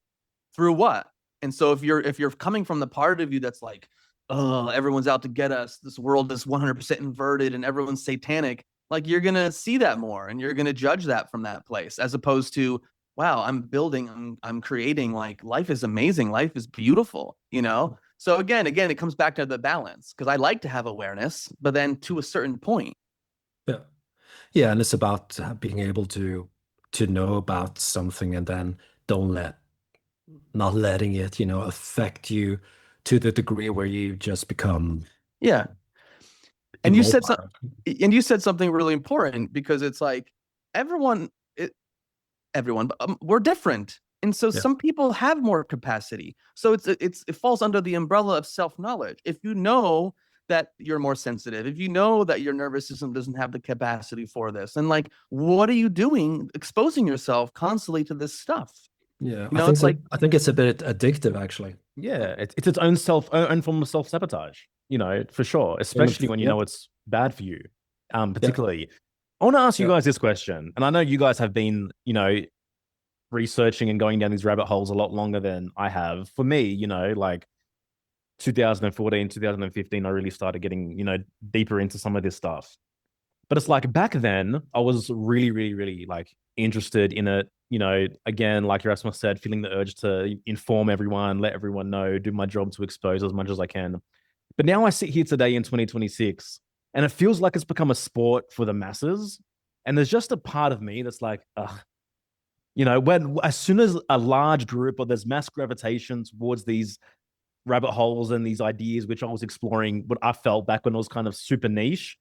through what? And so if you're coming from the part of you that's like, oh, everyone's out to get us, this world is 100% inverted and everyone's satanic, like you're gonna see that more and you're gonna judge that from that place, as opposed to, wow, I'm creating, like life is amazing, life is beautiful, So again, it comes back to the balance, because I like to have awareness, but then to a certain point. Yeah. Yeah, and it's about being able to know about something and then not letting it, affect you to the degree where you just become Yeah. And you said immobile. you said something really important, because it's like everyone, but we're different. And so some people have more capacity. So it falls under the umbrella of self-knowledge. If you know that you're more sensitive, if you know that your nervous system doesn't have the capacity for this, and like, what are you doing exposing yourself constantly to this stuff? Yeah, I think it's a bit addictive, actually. Yeah, it's its own form of self-sabotage, for sure, especially when you know it's bad for you. Particularly, I want to ask you guys this question, and I know you guys have been, researching and going down these rabbit holes a lot longer than I have. For me, like 2014, 2015, I really started getting, deeper into some of this stuff. But it's like back then, I was really, really, really like interested in it. Again, like Erasmus said, feeling the urge to inform everyone, let everyone know, do my job to expose as much as I can. But now I sit here today in 2026, and it feels like it's become a sport for the masses. And there's just a part of me that's like, ugh, when as soon as a large group or there's mass gravitation towards these rabbit holes and these ideas, which I was exploring, what I felt back when it was kind of super niche.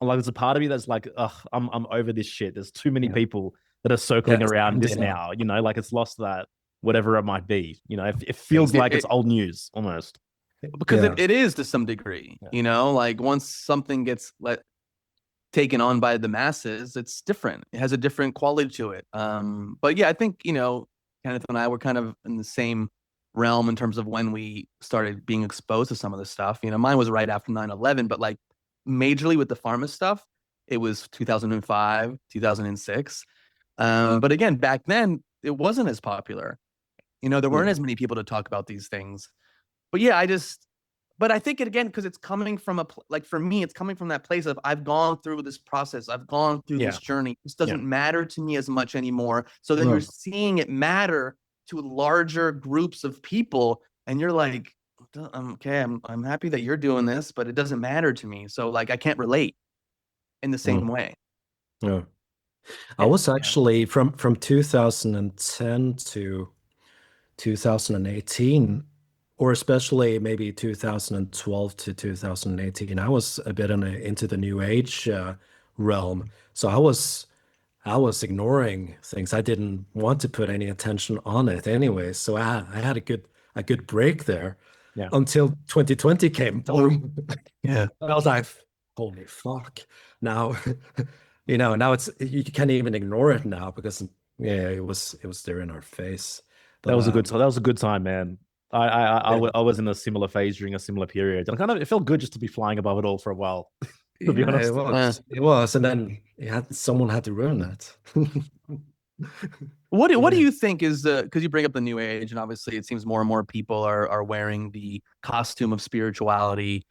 Like there's a part of me that's like, ugh, I'm over this shit. There's too many people that are circling around this now, like it's lost that whatever it might be. It feels like it's old news almost. Because it is to some degree, like once something gets taken on by the masses, it's different. It has a different quality to it. But yeah, I think, Kenneth and I were kind of in the same realm in terms of when we started being exposed to some of this stuff. Mine was right after 9/11, but like majorly with the pharma stuff, it was 2005, 2006. But again, back then it wasn't as popular. There weren't as many people to talk about these things. But yeah, but I think again, because it's coming from like for me, it's coming from that place of I've gone through this process, I've gone through this journey. This doesn't matter to me as much anymore. So then you're seeing it matter to larger groups of people, and you're like, okay, I'm happy that you're doing this, but it doesn't matter to me. So like I can't relate in the same way. Yeah. I was actually from 2010 to 2018, or especially maybe 2012 to 2018, I was a bit into the new age realm. So I was ignoring things. I didn't want to put any attention on it anyway. So I had a good break there until 2020 came. Yeah. I was like, holy fuck. Now, now you can't even ignore it now because it was there in our face. But, that was a good time, man. I was in a similar phase during a similar period, and it felt good just to be flying above it all for a while. To be honest, it was, and then someone had to ruin that. What do you think is because you bring up the new age, and obviously it seems more and more people are wearing the costume of spirituality,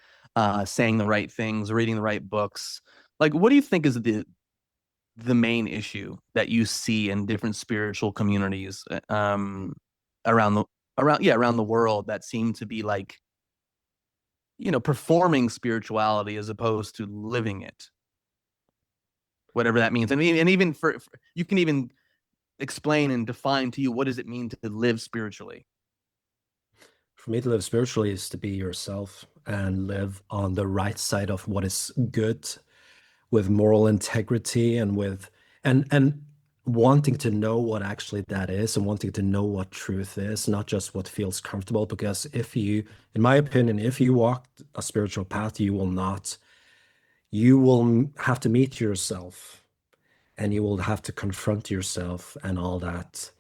saying the right things, reading the right books. Like, what do you think is the main issue that you see in different spiritual communities around the world that seem to be like, performing spirituality as opposed to living it, whatever that means? And even for you can even explain and define to you, what does it mean to live spiritually? For me, to live spiritually is to be yourself and live on the right side of what is good, with moral integrity and with and wanting to know what actually that is and wanting to know what truth is, not just what feels comfortable. Because if you, in my opinion, if you walk a spiritual path, you will have to meet yourself, and you will have to confront yourself and all that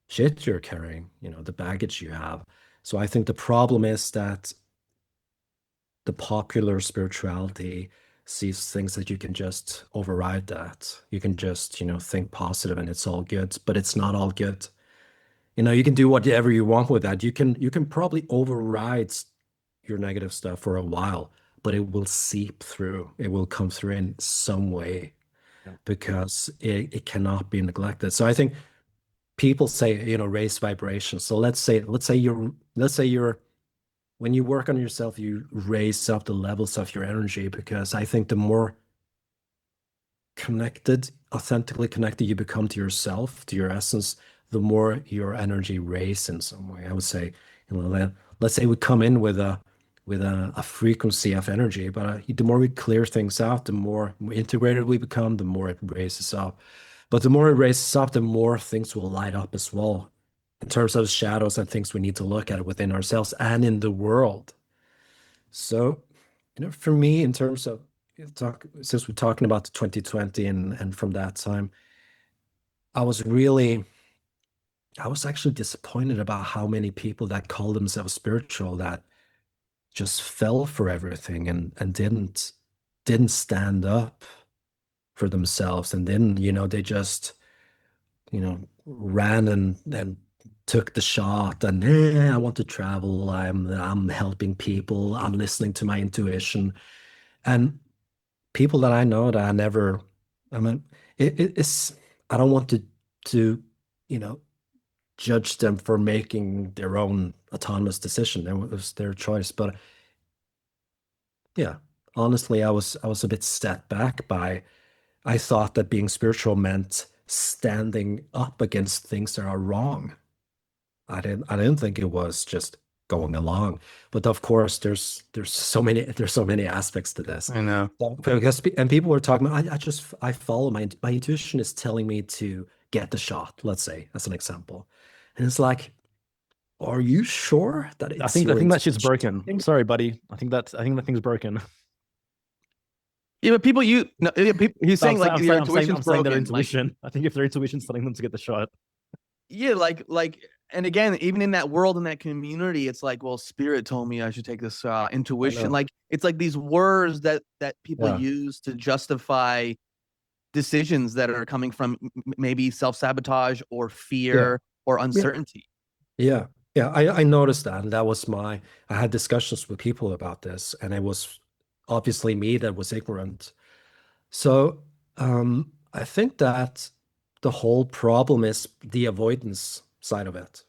shit you're carrying, the baggage you have. So I think the problem is that the popular spirituality sees things that you can just override that. You can just, think positive and it's all good, but it's not all good. You can do whatever you want with that. You can probably override your negative stuff for a while, but it will seep through. It will come through in some way because it cannot be neglected. So I think people say, raise vibrations. So let's say you're when you work on yourself, you raise up the levels of your energy, because I think the more authentically connected you become to yourself, to your essence, the more your energy raises in some way. I would say, let's say we come in with a frequency of energy, but the more we clear things out, the more integrated we become, the more it raises up. But the more it raises up, the more things will light up as well, in terms of shadows and things we need to look at within ourselves and in the world. So, for me, in terms of since we're talking about the 2020 and from that time, I was actually disappointed about how many people that call themselves spiritual that just fell for everything and didn't stand up for themselves, and then they just ran and took the shot, and I want to travel. I'm helping people. I'm listening to my intuition, and people that I know that I mean, it's. I don't want to judge them for making their own autonomous decision. It was their choice, but yeah, honestly, I was a bit set back by. I thought that being spiritual meant standing up against things that are wrong. I didn't think it was just going along. But of course, there's so many aspects to this. I know. Because and people were talking about, I follow my intuition is telling me to get the shot, let's say, as an example. And it's like, are you sure that I it's think your that shit's intuition? broken. Sorry, buddy. I think that thing's broken. Yeah, but people, he's saying like your I'm saying intuition's their broken. Like, intuition. I think if their intuition's telling them to get the shot. yeah, and again, even in that world, in that community, it's like, well, spirit told me I should take this intuition. Like, it's like these words that people use to justify decisions that are coming from maybe self-sabotage or fear or uncertainty. Yeah. Yeah. I noticed that. And I had discussions with people about this, and it was obviously me that was ignorant. So I think that the whole problem is the avoidance side of it,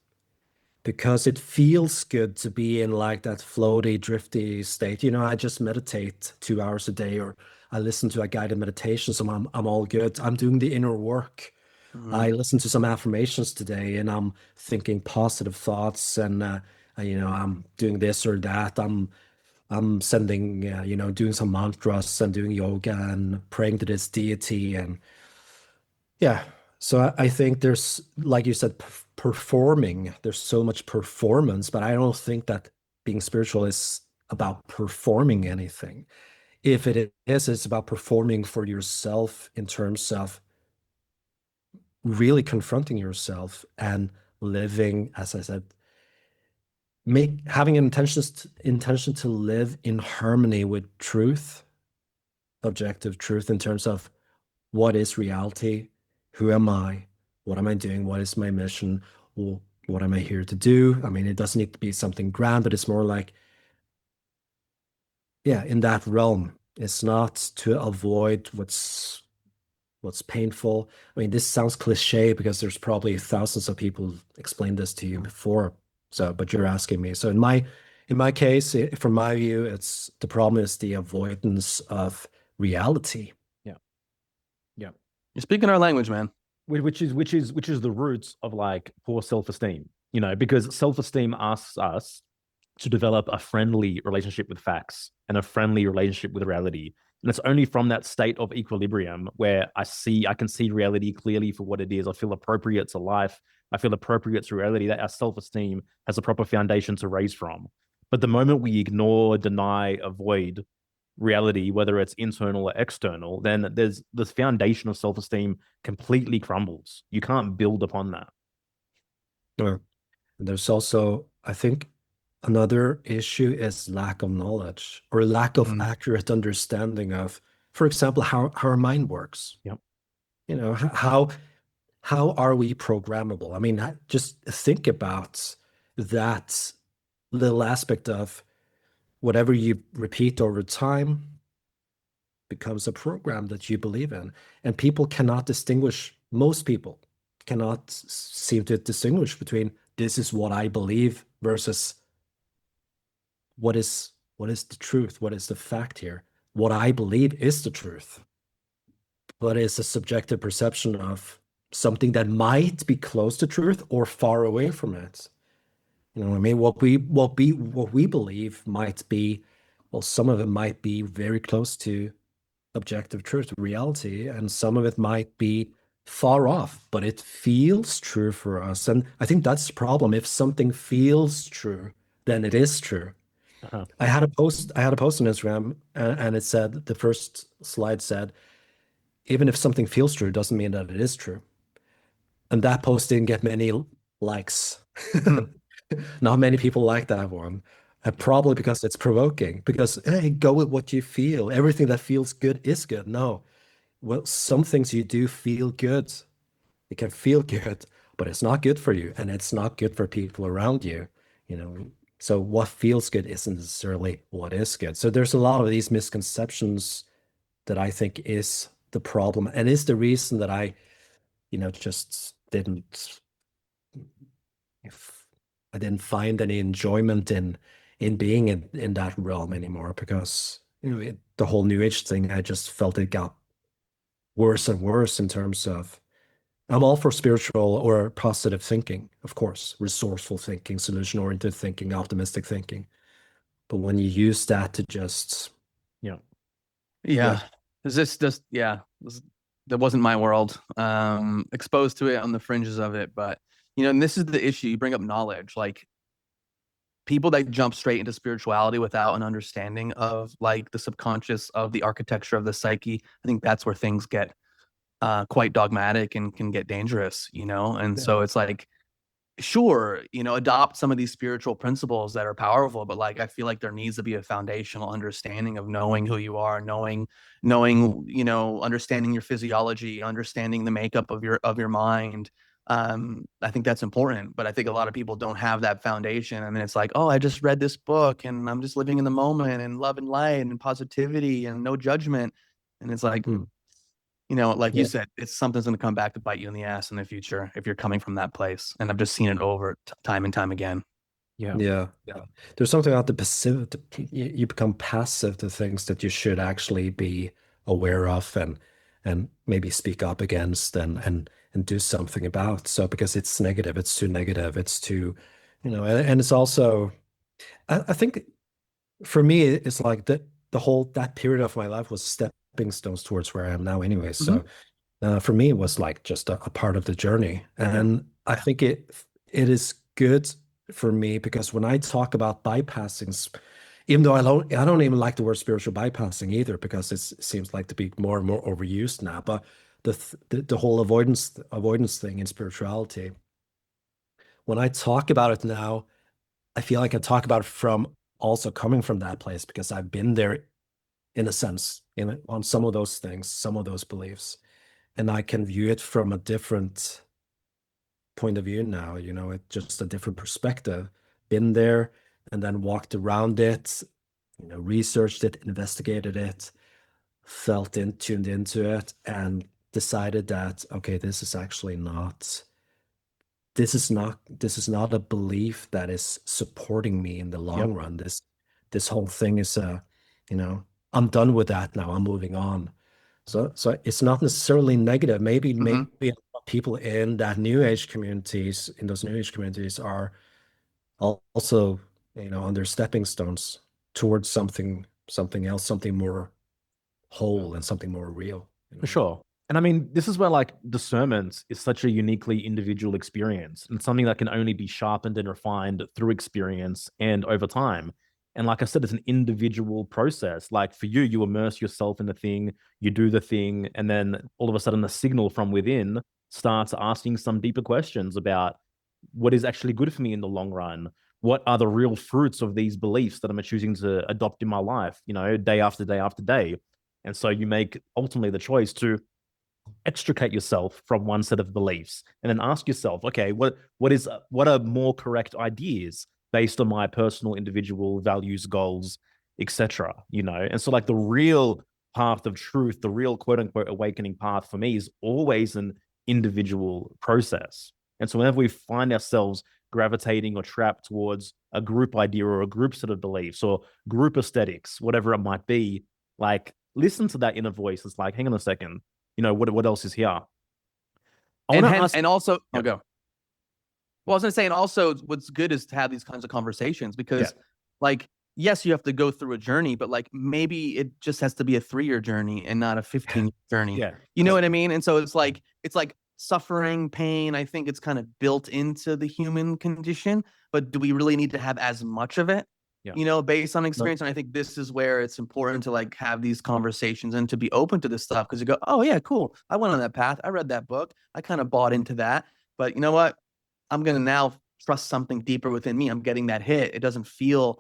because it feels good to be in like that floaty, drifty state. I just meditate 2 hours a day, or I listen to a guided meditation, so I'm all good. I'm doing the inner work. I listened to some affirmations today, and I'm thinking positive thoughts, and I'm doing this or that. I'm sending, doing some mantras and doing yoga and praying to this deity, and yeah. So I think there's, like you said, performing. There's so much performance, but I don't think that being spiritual is about performing anything. If it is, it's about performing for yourself in terms of really confronting yourself and living, as I said, having an intention to live in harmony with truth, objective truth, in terms of what is reality, who am I, what am I doing, what is my mission, what am I here to do. I mean, it doesn't need to be something grand, but it's more like, yeah, in that realm. It's not to avoid what's painful. I mean, this sounds cliche because there's probably thousands of people explained this to you before. So, but you're asking me. So in my case, from my view, it's the problem is the avoidance of reality. Yeah. You're speaking our language, man. Which is the roots of like poor self-esteem, because self-esteem asks us to develop a friendly relationship with facts and a friendly relationship with reality. And it's only from that state of equilibrium where I can see reality clearly for what it is. I feel appropriate to life. I feel appropriate to reality, that our self-esteem has a proper foundation to raise from. But the moment we ignore, deny, avoid reality, whether it's internal or external, then there's this foundation of self-esteem completely crumbles. You can't build upon that. Yeah. And there's also, I think, another issue is lack of knowledge or lack of accurate understanding of, for example, how our mind works. Yep. You know, how are we programmable? I mean, just think about that little aspect of whatever you repeat over time becomes a program that you believe in. And people cannot distinguish, most people cannot seem to distinguish between this is what I believe versus what is the truth, what is the fact here. What I believe is the truth, but it's a subjective perception of something that might be close to truth or far away from it. You know what I mean? What we believe might be, well, some of it might be very close to objective truth, reality, and some of it might be far off, but it feels true for us. And I think that's the problem. If something feels true, then it is true. Uh-huh. I had a post on Instagram, and it said, the first slide said, even if something feels true, doesn't mean that it is true. And that post didn't get many likes. Not many people like that one. Probably because it's provoking, because, hey, go with what you feel. Everything that feels good is good. No. Well, some things you do feel good. It can feel good, but it's not good for you, and it's not good for people around you, you know. So what feels good isn't necessarily what is good. So there's a lot of these misconceptions that I think is the problem, and is the reason that I, just didn't, if I didn't find any enjoyment in being in that realm anymore, because the whole New Age thing, I just felt it got worse and worse in terms of, I'm all for spiritual or positive thinking, of course, resourceful thinking, solution-oriented thinking, optimistic thinking. But when you use that to just, Yeah. Yeah. Is this just, that wasn't my world. Exposed to it on the fringes of it, but and this is the issue. You bring up knowledge, like people that jump straight into spirituality without an understanding of like the subconscious, of the architecture of the psyche. I think that's where things get quite dogmatic and can get dangerous, and so it's like, sure, adopt some of these spiritual principles that are powerful, but like I feel like there needs to be a foundational understanding of knowing who you are, knowing, understanding your physiology, understanding the makeup of your mind. I think that's important, but I think a lot of people don't have that foundation. And then it's like, oh, I just read this book and I'm just living in the moment and love and light and positivity and no judgment. And it's like, like you said, it's something's going to come back to bite you in the ass in the future if you're coming from that place. And I've just seen it over time and time again. Yeah. There's something about the passive. You become passive to things that you should actually be aware of and maybe speak up against and do something about. So because it's negative, it's too negative, it's too, and it's also, I think for me, it's like the whole that period of my life was stepping stones towards where I am now anyway. So for me, it was like just a part of the journey. And I think it is good for me, because when I talk about bypassing, even though I don't even like the word spiritual bypassing either, because it seems like to be more and more overused now. But the whole avoidance thing in spirituality, when I talk about it now, I feel like I talk about it from also coming from that place, because I've been there in a sense, on some of those things, some of those beliefs, and I can view it from a different point of view now. It's just a different perspective. Been there and then walked around it, researched it, investigated it, tuned into it, and decided that, okay, this is not a belief that is supporting me in the long run. This whole thing is I'm done with that now. I'm moving on. So it's not necessarily negative. Maybe people in those New Age communities are also, on their stepping stones towards something else, something more whole and something more real. For sure. And I mean, this is where like discernment is such a uniquely individual experience and something that can only be sharpened and refined through experience and over time. And like I said, it's an individual process. Like for you, you immerse yourself in the thing, you do the thing, and then all of a sudden the signal from within starts asking some deeper questions about what is actually good for me in the long run. What are the real fruits of these beliefs that I'm choosing to adopt in my life, day after day after day? And so you make ultimately the choice to extricate yourself from one set of beliefs and then ask yourself, okay, what are more correct ideas based on my personal individual values, goals, etc. And so like the real path of truth, the real quote unquote awakening path for me is always an individual process. And so whenever we find ourselves gravitating or trapped towards a group idea or a group set of beliefs or group aesthetics, whatever it might be, like listen to that inner voice. It's like, hang on a second, what else is here? And also, Yeah. I'll go. Well, I was gonna say, and also, what's good is to have these kinds of conversations because, like, yes, you have to go through a journey, but like maybe it just has to be a 3-year journey and not a 15-year journey. Yeah. You know what I mean? And so it's like suffering, pain. I think it's kind of built into the human condition, but do we really need to have as much of it? Yeah. Based on experience. And I think this is where it's important to like have these conversations and to be open to this stuff because you go, oh yeah, cool. I went on that path. I read that book. I kind of bought into that. But you know what? I'm going to now trust something deeper within me. I'm getting that hit. It doesn't feel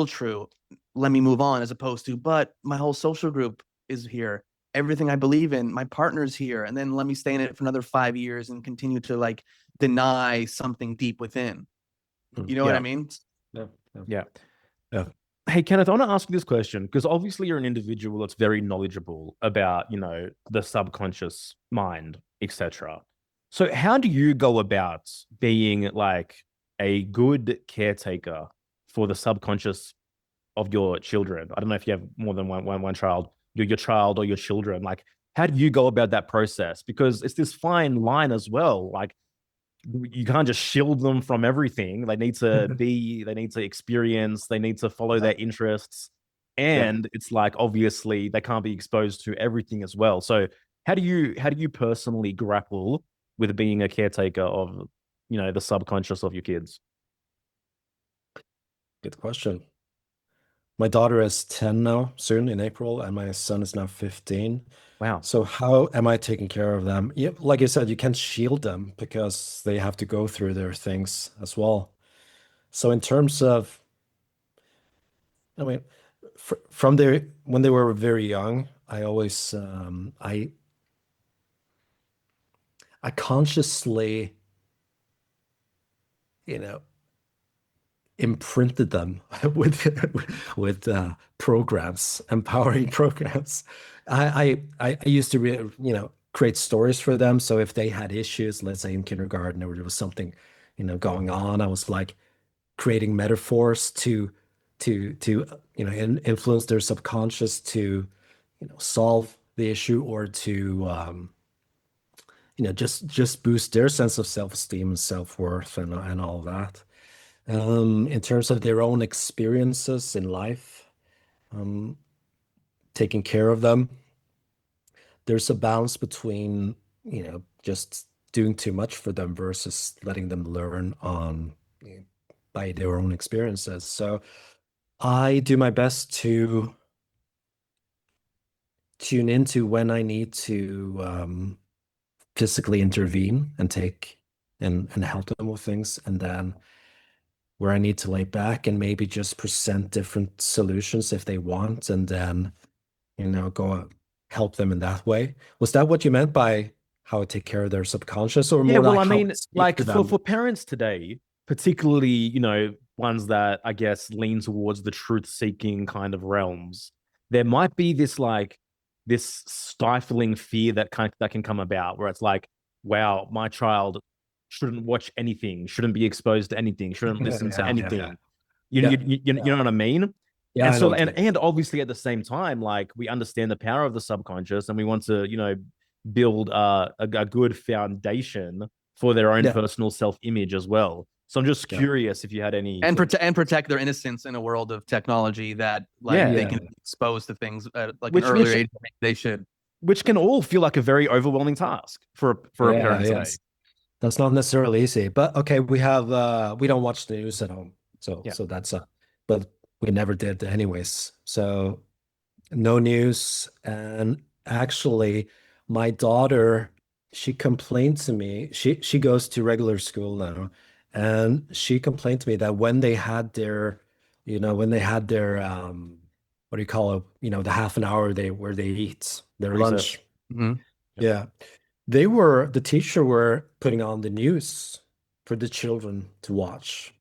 true. Let me move on, as opposed to, but my whole social group is here. Everything I believe in, my partner's here. And then let me stay in it for another 5 years and continue to like deny something deep within. You know what I mean? Yeah. Hey, Kenneth, I want to ask you this question because obviously you're an individual that's very knowledgeable about, the subconscious mind, etc. So how do you go about being like a good caretaker for the subconscious of your children? I don't know if you have more than one child, your child or your children. Like, how do you go about that process? Because it's this fine line as well. Like, you can't just shield them from everything. They need to they need to experience, they need to follow their interests. And it's like, obviously, they can't be exposed to everything as well. So how do you personally grapple with being a caretaker of, the subconscious of your kids? Good question. My daughter is 10 now, soon in April, and my son is now 15. Wow. So how am I taking care of them? Yeah, like you said, you can't shield them because they have to go through their things as well. So in terms of, I mean, when they were very young, I always I consciously, imprinted them with programs, empowering programs. I used to create stories for them. So if they had issues, let's say in kindergarten, or there was something going on, I was like creating metaphors to influence their subconscious to solve the issue, or to just boost their sense of self-esteem and self-worth and all that. In terms of their own experiences in life, taking care of them, there's a balance between, just doing too much for them versus letting them learn by their own experiences. So I do my best to tune into when I need to physically intervene and and help them with things, and then where I need to lay back and maybe just present different solutions if they want, and then, go help them in that way. Was that what you meant by how I take care of their subconscious, or more well, like I mean, like for for parents today, particularly, ones that I guess lean towards the truth-seeking kind of realms, there might be this stifling fear that can come about where it's like, wow, my child shouldn't watch anything, shouldn't be exposed to anything, shouldn't listen to anything. You know what I mean? Yeah, And I so, know what you mean. and obviously at the same time, like we understand the power of the subconscious, and we want to, build a good foundation for their own personal self-image as well. So I'm just curious if you had any and protect their innocence in a world of technology that they can be exposed to things at like an earlier age. They should, which can all feel like a very overwhelming task for a parent today. That's not necessarily easy, but okay, we don't watch the news at home, so that's but we never did anyways. So no news. And actually, my daughter, she complained to me. She goes to regular school now, and she complained to me that when they had their, what do you call it? The half an hour where they eat their lunch. Mm-hmm. Yeah. The teacher were putting on the news for the children to watch.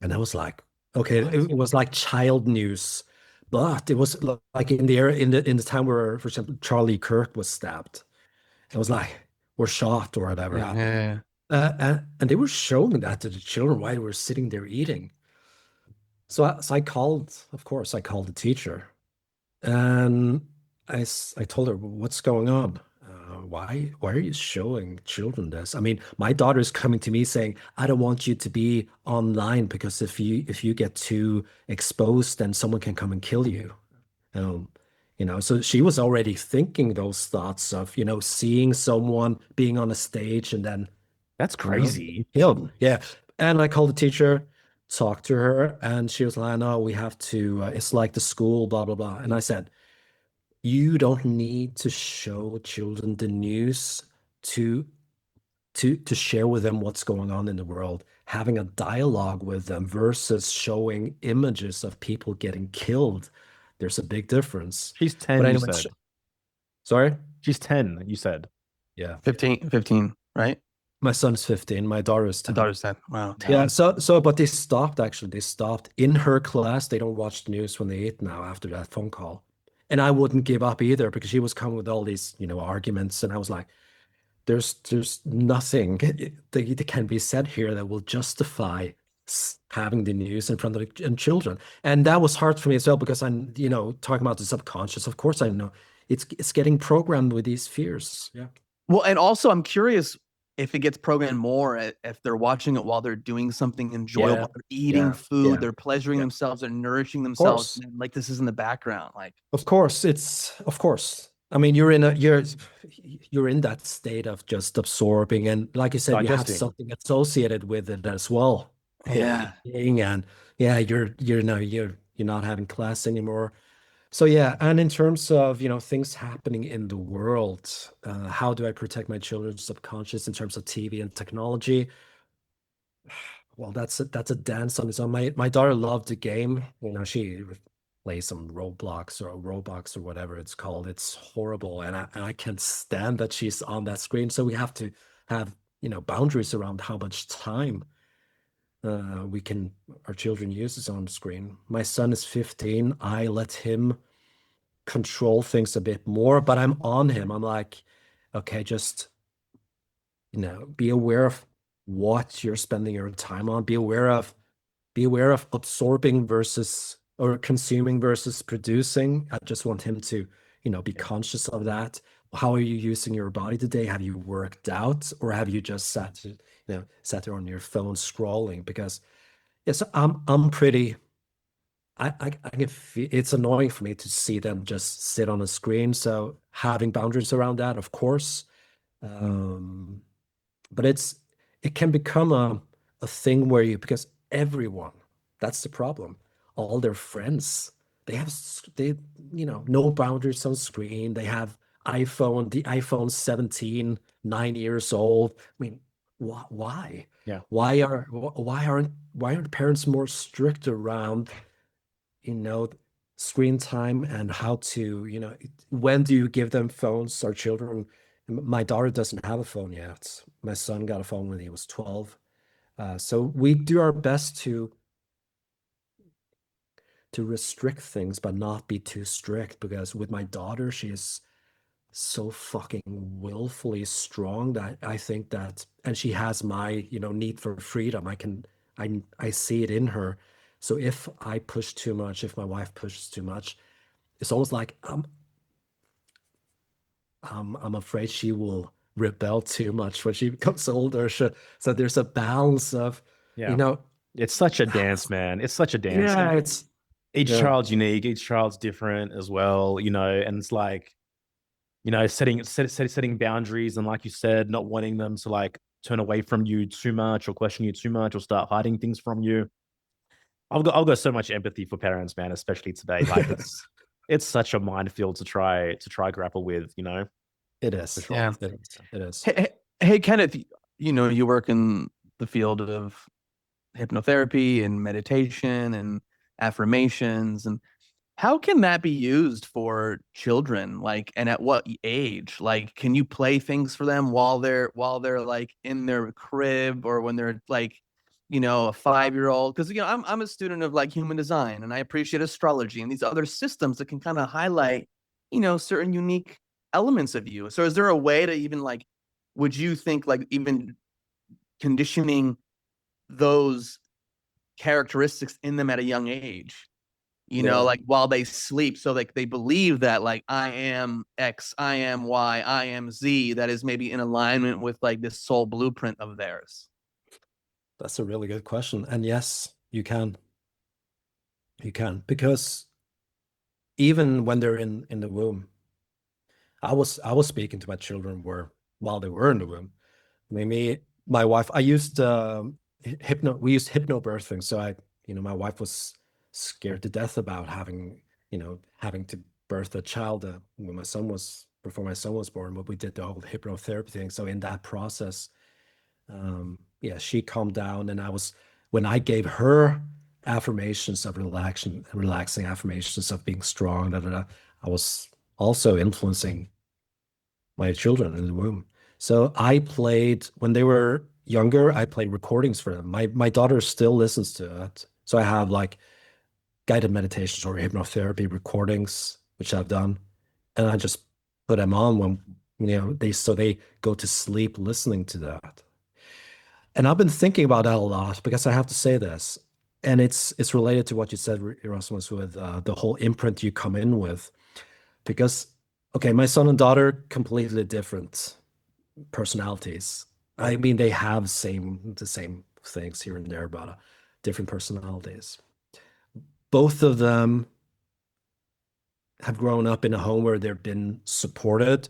And I was like, okay, it was like child news, but it was like in the time where, for example, Charlie Kirk was stabbed. It was like, or shot or whatever. Yeah. And they were showing that to the children while they were sitting there eating. So I called the teacher, and I told her, what's going on? Why are you showing children this? I mean, my daughter is coming to me saying, I don't want you to be online because if you get too exposed, then someone can come and kill you. So she was already thinking those thoughts of, seeing someone being on a stage and then that's crazy. Yeah. And I called the teacher, talked to her, and she was like, no, we have to, it's like the school, blah, blah, blah. And I said, you don't need to show children the news to share with them what's going on in the world. Having a dialogue with them versus showing images of people getting killed. There's a big difference. She's 10, but anyway, you said. Sorry? She's 10, you said. Yeah. 15, right? My son's 15. My daughter is 10. My daughter's 10. Wow. Yeah. But they stopped, actually. They stopped in her class. They don't watch the news when they eat now after that phone call. And I wouldn't give up either because she was coming with all these, arguments. And I was like, there's nothing that can be said here that will justify having the news in front of children. And that was hard for me as well because I'm, talking about the subconscious. Of course, I know it's getting programmed with these fears. Yeah. Well, and also I'm curious if it gets programmed more if they're watching it while they're doing something enjoyable, they're eating food, they're pleasuring themselves, they're nourishing themselves. And like this is in the background. Like, of course. I mean, you're in that state of just absorbing, and like you said, digesting. You have something associated with it as well. Yeah. And you're not having class anymore. So yeah, and in terms of things happening in the world, how do I protect my children's subconscious in terms of TV and technology? Well, that's a dance on its own. My daughter loved the game. She play some Roblox or Robux or whatever it's called. It's horrible, and I can't stand that she's on that screen. So we have to have boundaries around how much time our children uses on the screen. My son is 15. I let him control things a bit more, but I'm on him. I'm like, okay, just be aware of what you're spending your time on. Be aware of absorbing versus or consuming versus producing. I just want him to, be conscious of that. How are you using your body today? Have you worked out, or have you just sat there on your phone scrolling? Because yes, I'm pretty. I can feel it's annoying for me to see them just sit on a screen. So having boundaries around that, of course, but it can become a thing where because everyone, that's the problem. All their friends, they no boundaries on screen. They have the iPhone 17, 9 years old. I mean, why? Yeah. Why aren't parents more strict around screen time and how to, when do you give them phones? Our children, my daughter doesn't have a phone yet. My son got a phone when he was 12. So we do our best to restrict things, but not be too strict, because with my daughter, she is so fucking willfully strong that I think that, and she has my, need for freedom. I see it in her. So if I push too much, if my wife pushes too much, it's almost like I'm afraid she will rebel too much when she becomes older. So there's a balance of, Yeah. It's such a dance, man. It's such a dance. Yeah, each child's unique, each child's different as well, and it's like, setting boundaries, and like you said, not wanting them to like turn away from you too much or question you too much or start hiding things from you. I've got so much empathy for parents, man, especially today. Like it's such a minefield to try grapple with, It is. For sure. Yeah. It is. Hey, Kenneth, you work in the field of hypnotherapy and meditation and affirmations, and how can that be used for children? Like, and at what age? Like, can you play things for them while they're like in their crib, or when they're like, a 5-year-old? Because I'm a student of like human design, and I appreciate astrology and these other systems that can kind of highlight, certain unique elements of you. So is there a way to even like, would you think like even conditioning those characteristics in them at a young age, like while they sleep, so like they believe that like I am X, I am Y, I am Z, that is maybe in alignment with like this soul blueprint of theirs? That's a really good question. And yes, you can. You can, because even when they're in the womb, I was speaking to my children while they were in the womb. Maybe my wife, I used we used hypnobirthing. So my wife was scared to death about having to birth a child before my son was born, but we did the whole hypnotherapy thing. So in that process, she calmed down, and when I gave her affirmations of relaxing affirmations of being strong, I was also influencing my children in the womb. So when they were younger, I played recordings for them. My daughter still listens to it. So I have like guided meditations or hypnotherapy recordings, which I've done. And I just put them on when, they go to sleep listening to that. And I've been thinking about that a lot, because I have to say this, and it's related to what you said, Erasmus, with the whole imprint you come in with. Because, okay, my son and daughter, completely different personalities. I mean, they have the same things here and there, but different personalities. Both of them have grown up in a home where they've been supported,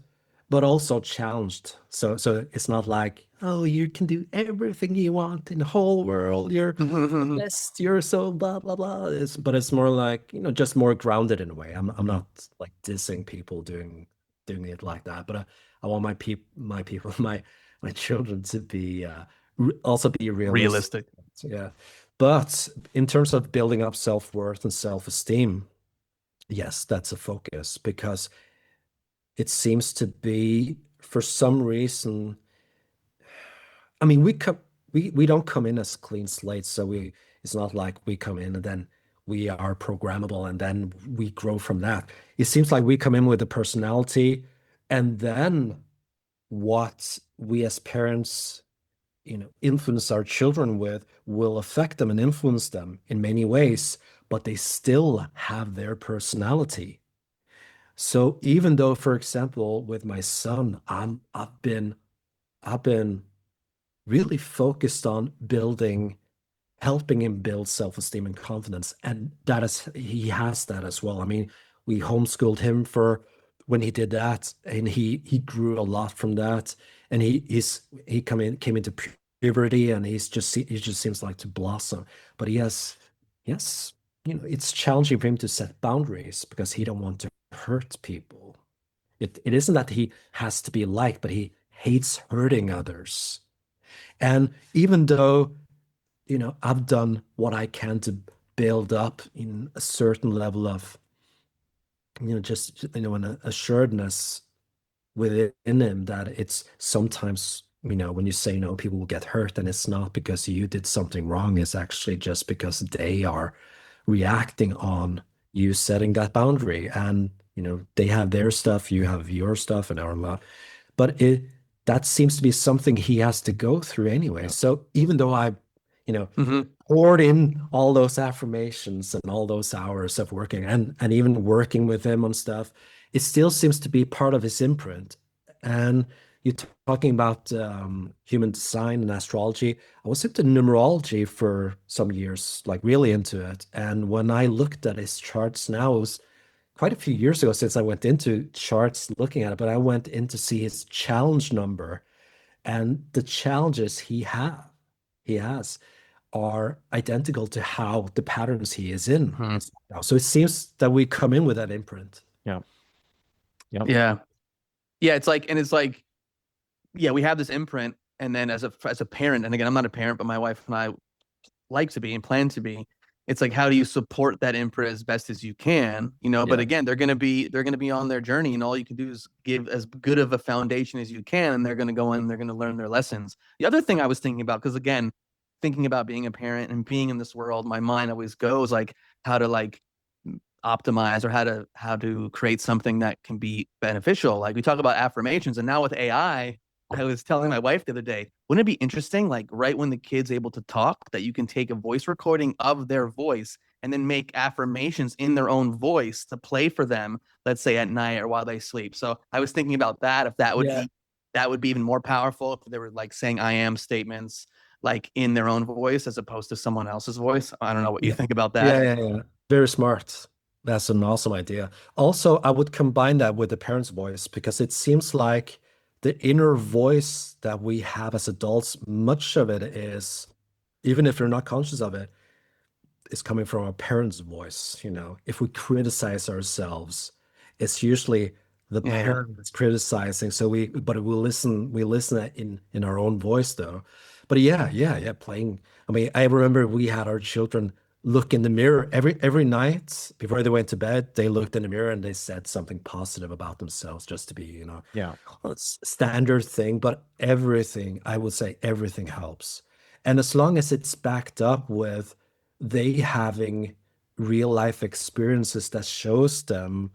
but also challenged. So it's not like, oh, you can do everything you want in the whole world. You're the best. You're so blah blah blah. But it's more like, just more grounded in a way. I'm not like dissing people doing it like that, but I want my children to be also be realistic. Yeah, but in terms of building up self-worth and self-esteem, yes, that's a focus, because it seems to be, for some reason, I mean, we don't come in as clean slates, so it's not like we come in and then we are programmable and then we grow from that. It seems like we come in with a personality, and then what we as parents, influence our children with will affect them and influence them in many ways, but they still have their personality. So even though, for example, with my son, I've been really focused on helping him build self-esteem and confidence. And he has that as well. I mean, we homeschooled him for when he did that, and he grew a lot from that. And he came into puberty, and he just seems like to blossom. But yes, it's challenging for him to set boundaries, because he don't want to hurt people. It isn't that he has to be liked, but he hates hurting others. And even though, I've done what I can to build up in a certain level of, just, an assuredness within him, that it's sometimes, when you say no, people will get hurt, and it's not because you did something wrong. It's actually just because they are reacting on you setting that boundary. And, they have their stuff, you have your stuff, and our but that seems to be something he has to go through anyway. So even though I, poured in all those affirmations and all those hours of working and even working with him on stuff, it still seems to be part of his imprint. And, you're talking about human design and astrology. I was into numerology for some years, like really into it. And when I looked at his charts now, it was quite a few years ago since I went into charts looking at it, but I went in to see his challenge number, and the challenges he has are identical to how the patterns he is in now. So it seems that we come in with that imprint. Yeah. Yeah. It's like, yeah, we have this imprint, and then as a parent, and again, I'm not a parent, but my wife and I like to be and plan to be. It's like, how do you support that imprint as best as you can, but again, they're going to be on their journey, and all you can do is give as good of a foundation as you can, and they're going to go in, they're going to learn their lessons. The other thing I was thinking about, because again, thinking about being a parent and being in this world, my mind always goes like how to like optimize, or how to create something that can be beneficial. Like we talk about affirmations, and now with AI, I was telling my wife the other day, wouldn't it be interesting, like right when the kid's able to talk, that you can take a voice recording of their voice and then make affirmations in their own voice to play for them, let's say at night or while they sleep. So I was thinking about that, if that would be even more powerful if they were like saying I am statements like in their own voice as opposed to someone else's voice. I don't know what you think about that. Yeah. Very smart. That's an awesome idea. Also, I would combine that with the parent's voice, because it seems like the inner voice that we have as adults, much of it is, even if you're not conscious of it, is coming from our parents' voice. If we criticize ourselves, it's usually the parent that's criticizing. But we listen in our own voice though. But playing. I mean, I remember we had our children look in the mirror every night before they went to bed. They looked in the mirror and they said something positive about themselves, just to be, it's a standard thing. But I would say everything helps. And as long as it's backed up with they having real life experiences that shows them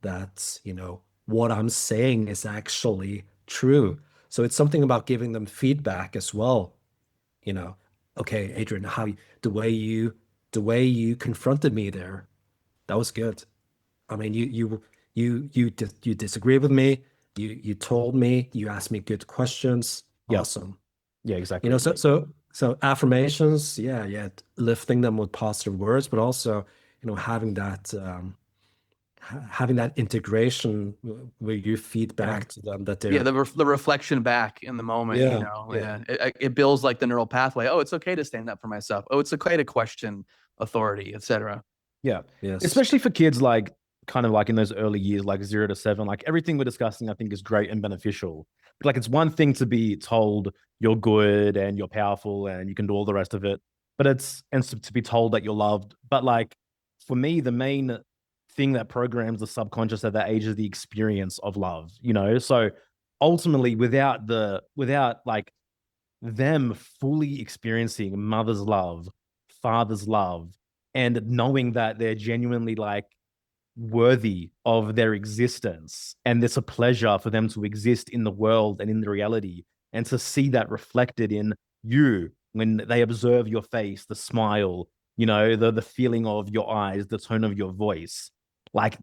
that, what I'm saying is actually true. So it's something about giving them feedback as well. Okay, Adrian, the way you confronted me there, that was good. I mean, you disagree with me. You told me, you asked me good questions. Awesome. Yeah, exactly. So affirmations, lifting them with positive words, but also, having that integration where you feed back to them that they're the reflection back in the moment. It builds like the neural pathway. Oh, it's okay to stand up for myself. Oh, it's okay to question authority, etc. Yes. Especially for kids, like kind of like in those early years, like 0 to 7, like everything we're discussing I think is great and beneficial. But like, it's one thing to be told you're good and you're powerful and you can do all the rest of it, but to be told that you're loved. But like, for me, the main thing that programs the subconscious at that age is the experience of love, so ultimately without like them fully experiencing mother's love, father's love, and knowing that they're genuinely like worthy of their existence, and it's a pleasure for them to exist in the world and in the reality, and to see that reflected in you when they observe your face, the smile, the feeling of your eyes, the tone of your voice. Like,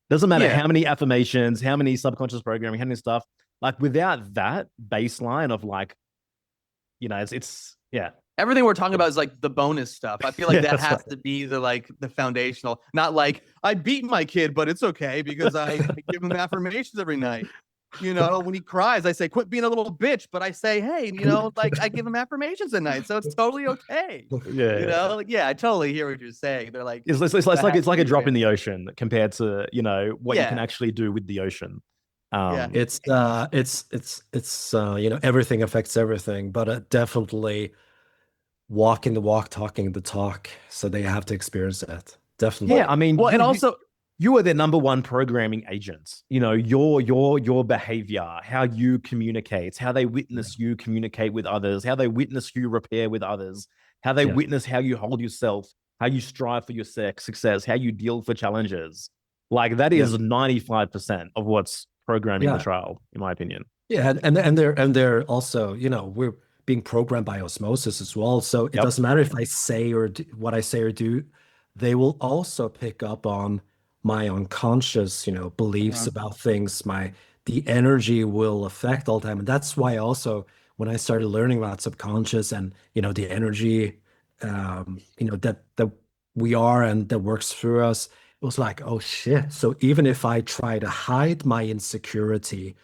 doesn't matter how many affirmations, how many subconscious programming, how many stuff, like without that baseline of like, it's everything we're talking about is like the bonus stuff. I feel like that has to be the foundational, not like I beat my kid, but it's okay because I give him affirmations every night. When he cries, I say, quit being a little bitch. But I say, hey, like I give him affirmations at night. So it's totally okay. I totally hear what you're saying. They're like, it's like a drop in the ocean compared to, what you can actually do with the ocean. It's everything affects everything, but definitely walking the walk, talking the talk. So they have to experience that. Definitely. Yeah. I mean, and also, you are their number one programming agent. Your behavior, how you communicate, how they witness you communicate with others, how they witness you repair with others, how they witness how you hold yourself, how you strive for your success, how you deal for challenges. Like that is 95% of what's programming the child, in my opinion. Yeah, and they're also, we're being programmed by osmosis as well. So it doesn't matter if I say or do, what I say or do, they will also pick up on my unconscious, beliefs about things, my the energy will affect all the time. And that's why also when I started learning about subconscious and, the energy, that we are and that works through us, it was like, oh shit. So even if I try to hide my insecurity,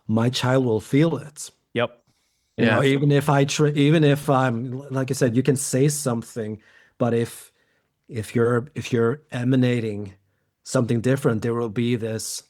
my child will feel it. Yep. Yeah. Even if I'm, like I said, you can say something, but if you're emanating something different, there will be this,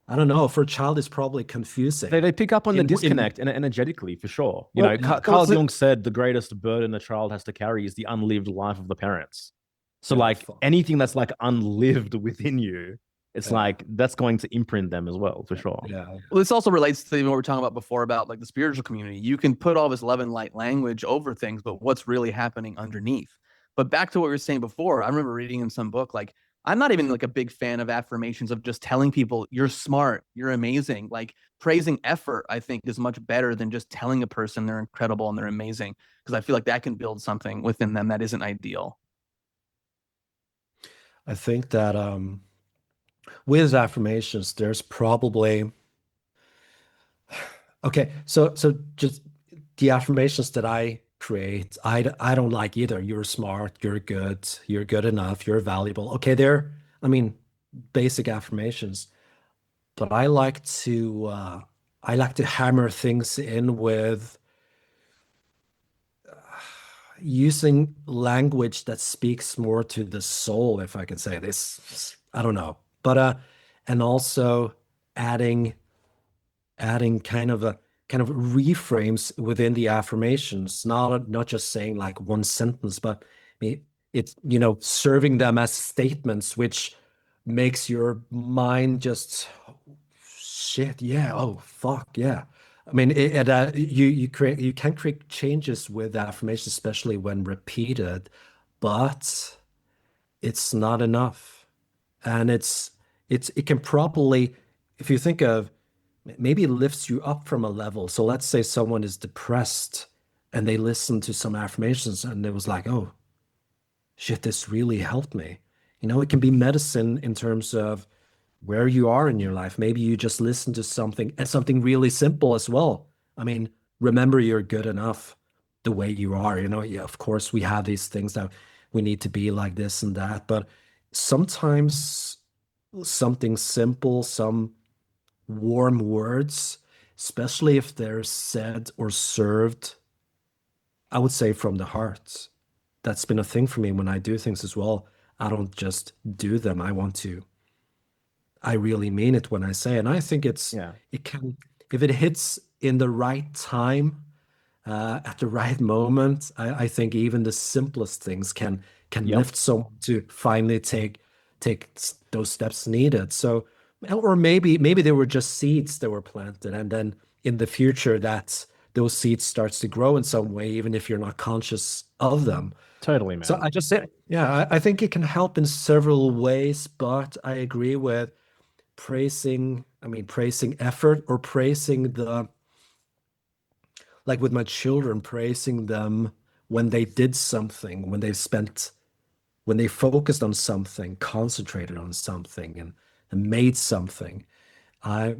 I don't know, for a child it's probably confusing. They pick up on the In- disconnect and energetically, for sure. Well, Carl well, Jung said the greatest burden a child has to carry is the unlived life of the parents. So Yeah, like fuck. anything that's like unlived within you, it's Yeah. like that's going to imprint them as well, for sure. Yeah. Well, this also relates to what we were talking about before about like the spiritual community. You can put all this love and light language over things, but what's really happening underneath? But back to what we were saying before, I remember reading in some book, like I'm not even like a big fan of affirmations of just telling people you're smart, you're amazing. Like praising effort, I think is much better than just telling a person they're incredible and they're amazing, because I feel like that can build something within them that isn't ideal. I think that with affirmations, there's probably okay. So just the affirmations that I create, I don't like either. You're smart, you're good enough, you're valuable. Okay, I mean, basic affirmations, but I like to hammer things in with using language that speaks more to the soul, if I can say this. I don't know. But and also adding kind of reframes within the affirmations, not just saying like one sentence, but it's serving them as statements, which makes your mind just shit, yeah, oh fuck, yeah. I mean, you can create changes with affirmations, especially when repeated, but it's not enough. And it can probably, if you think of, maybe it lifts you up from a level. So let's say someone is depressed and they listen to some affirmations and it was like, oh shit, this really helped me. It can be medicine in terms of where you are in your life. Maybe you just listen to something and something really simple as well. I mean, remember you're good enough the way you are. Yeah, of course we have these things that we need to be like this and that, but sometimes something simple, some warm words, especially if they're said or served, I would say from the heart. That's been a thing for me when I do things as well. I don't just do them. I really mean it when I say, and I think it can, if it hits in the right time, at the right moment, I think even the simplest things can Yep. lift someone to finally take those steps needed. So, or maybe they were just seeds that were planted, and then in the future, those seeds starts to grow in some way, even if you're not conscious of them. Totally, man. So I just say, yeah, I think it can help in several ways, but I agree with praising effort or praising like with my children, praising them when they did something, when they focused on something, concentrated on something and made something. I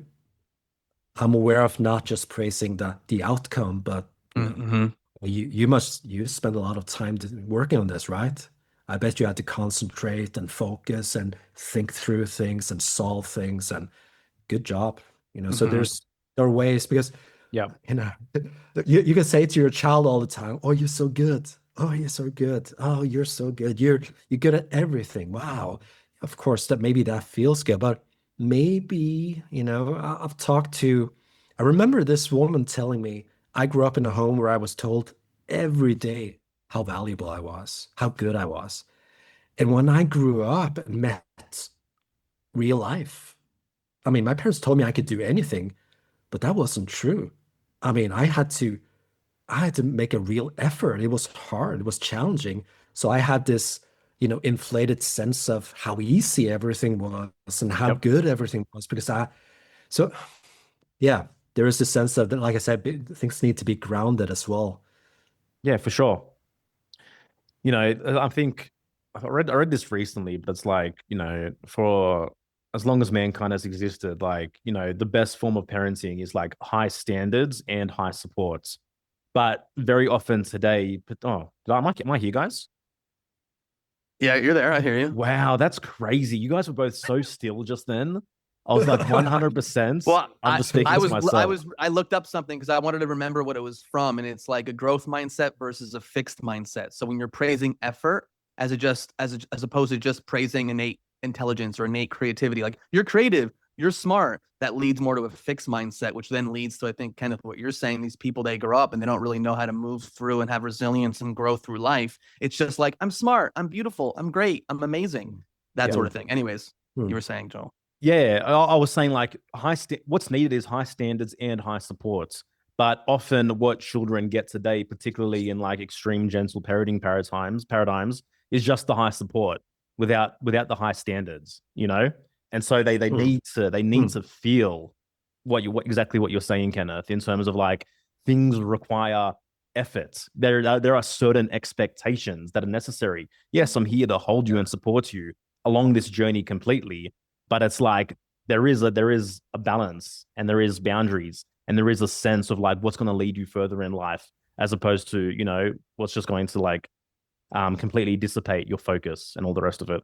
I'm aware of not just praising the outcome, but Mm-hmm. you spend a lot of time working on this, right? I bet you had to concentrate and focus and think through things and solve things, and good job. So Mhm. there are ways, because Yeah. you can say to your child all the time, "Oh, you're so good. Oh, you're so good. Oh, you're so good. You're good at everything. Wow." Of course, that feels good, but maybe, I've talked to. I remember this woman telling me, I grew up in a home where I was told every day how valuable I was, how good I was. And when I grew up and met real life, I mean, my parents told me I could do anything, but that wasn't true. I mean, I had to make a real effort. It was hard. It was challenging. So I had this, inflated sense of how easy everything was and how Yep. good everything was, because so yeah, there is a sense of that, like I said, things need to be grounded as well. Yeah, for sure. I think I read this recently, but it's like, for as long as mankind has existed, like, you know, the best form of parenting is like high standards and high supports. But very often today, am I here, guys? Yeah, you're there. I hear you. Wow, that's crazy. You guys were both so still just then. I was like 100%. Well, I'm just speaking to myself. I looked up something because I wanted to remember what it was from, and it's like a growth mindset versus a fixed mindset. So when you're praising effort as opposed to just praising innate intelligence or innate creativity, like you're creative, you're smart, that leads more to a fixed mindset, which then leads to, I think, Kenneth, what you're saying, these people, they grow up and they don't really know how to move through and have resilience and grow through life. It's just like, I'm smart, I'm beautiful, I'm great, I'm amazing, that sort of thing. Anyways, you were saying, Joel. Yeah, I was saying like what's needed is high standards and high supports. But often what children get today, particularly in like extreme gentle parenting paradigms, is just the high support without the high standards, you know? And so they need to feel exactly what you're saying, Kenneth, in terms of like things require effort. There are certain expectations that are necessary. Yes, I'm here to hold you and support you along this journey completely. But it's like there is a balance and there is boundaries and there is a sense of like what's going to lead you further in life, as opposed to, you know, what's just going to like completely dissipate your focus and all the rest of it.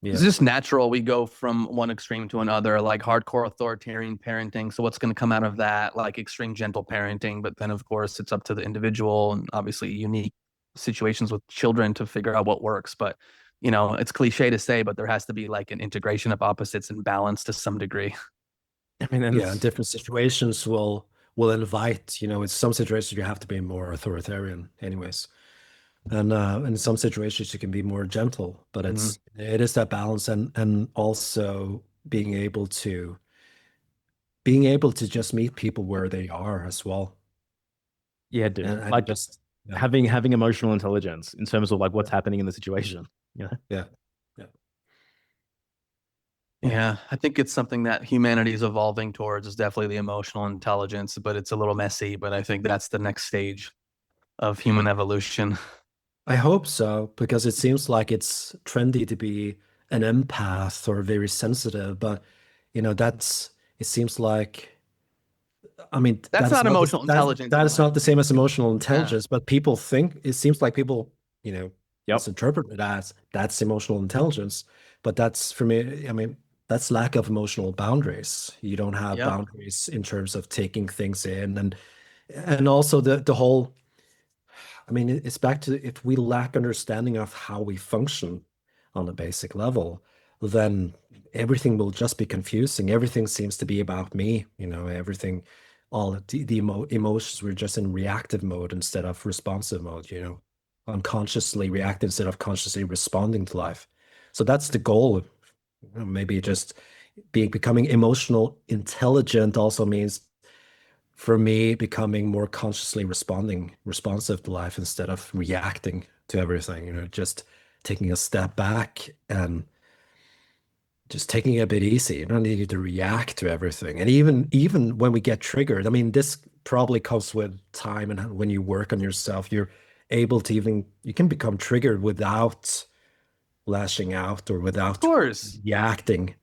Yeah. It's just natural. We go from one extreme to another, like hardcore authoritarian parenting. So what's going to come out of that? Like extreme gentle parenting. But then, of course, it's up to the individual and obviously unique situations with children to figure out what works. But you know, it's cliche to say, but there has to be like an integration of opposites and balance to some degree. I mean, yeah, different situations will invite, you know, in some situations you have to be more authoritarian anyways. And in some situations you can be more gentle, but it is that balance and also being able to just meet people where they are as well. Yeah, dude. And like just having emotional intelligence in terms of like what's happening in the situation, you know? Yeah. Yeah, I think it's something that humanity is evolving towards, is definitely the emotional intelligence, but it's a little messy, but I think that's the next stage of human evolution. I hope so, because it seems like it's trendy to be an empath or very sensitive, but you know, it seems like, I mean, that's not emotional intelligence. That is not the same as emotional intelligence, but people think, it seems like people, you know, misinterpret it as that's emotional intelligence. But that's, for me, I mean, that's lack of emotional boundaries. You don't have boundaries in terms of taking things in, and also the whole, I mean, it's back to, if we lack understanding of how we function on a basic level, then everything will just be confusing. Everything seems to be about me, you know, everything, all the emotions, we're just in reactive mode instead of responsive mode, you know, unconsciously reacting instead of consciously responding to life. So that's the goal. You know, maybe just becoming emotional intelligent also means, for me, becoming more consciously responsive to life instead of reacting to everything, you know, just taking a step back and just taking it a bit easy. You don't need to react to everything. And even when we get triggered, I mean, this probably comes with time, and when you work on yourself, you're able to you can become triggered without lashing out or without, of course, reacting.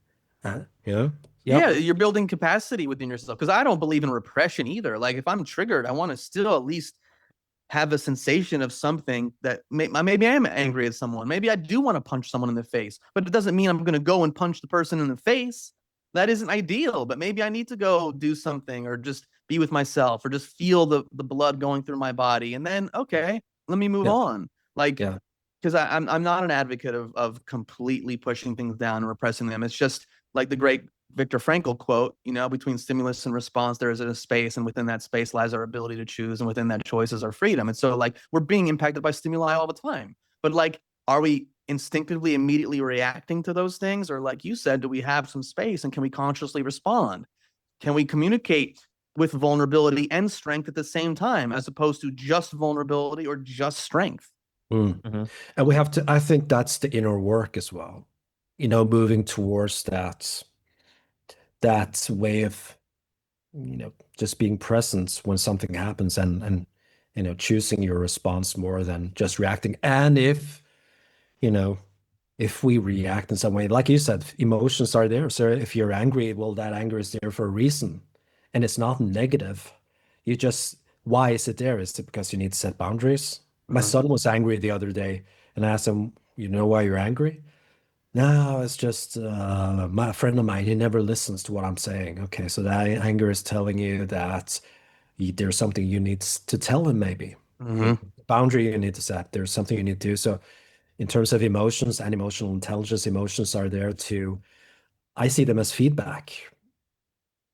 You know? Yeah, you're building capacity within yourself, because I don't believe in repression either. Like if I'm triggered, I want to still at least have a sensation of something that maybe I am angry at someone. Maybe I do want to punch someone in the face, but it doesn't mean I'm going to go and punch the person in the face. That isn't ideal, but maybe I need to go do something or just be with myself or just feel the blood going through my body. And then, okay, let me move on. Like, because I'm not an advocate of completely pushing things down and repressing them. It's just like the great Viktor Frankl quote, you know, between stimulus and response, there is a space, and within that space lies our ability to choose, and within that choice is our freedom. And so like we're being impacted by stimuli all the time, but like, are we instinctively immediately reacting to those things? Or like you said, do we have some space, and can we consciously respond? Can we communicate with vulnerability and strength at the same time, as opposed to just vulnerability or just strength? And we have to, I think that's the inner work as well, you know, moving towards that way of, you know, just being present when something happens, and you know, choosing your response more than just reacting. And if if we react in some way, like you said, emotions are there. So if you're angry, well, that anger is there for a reason, and it's not negative. You just, why is it there? Is it because you need to set boundaries? My son was angry the other day, and I asked him, you know why you're angry? No, it's just my friend of mine, he never listens to what I'm saying. Okay, so that anger is telling you that there's something you need to tell him, maybe. Hmm. Boundary you need to set. There's something you need to do. So in terms of emotions and emotional intelligence, emotions are there to, I see them as feedback.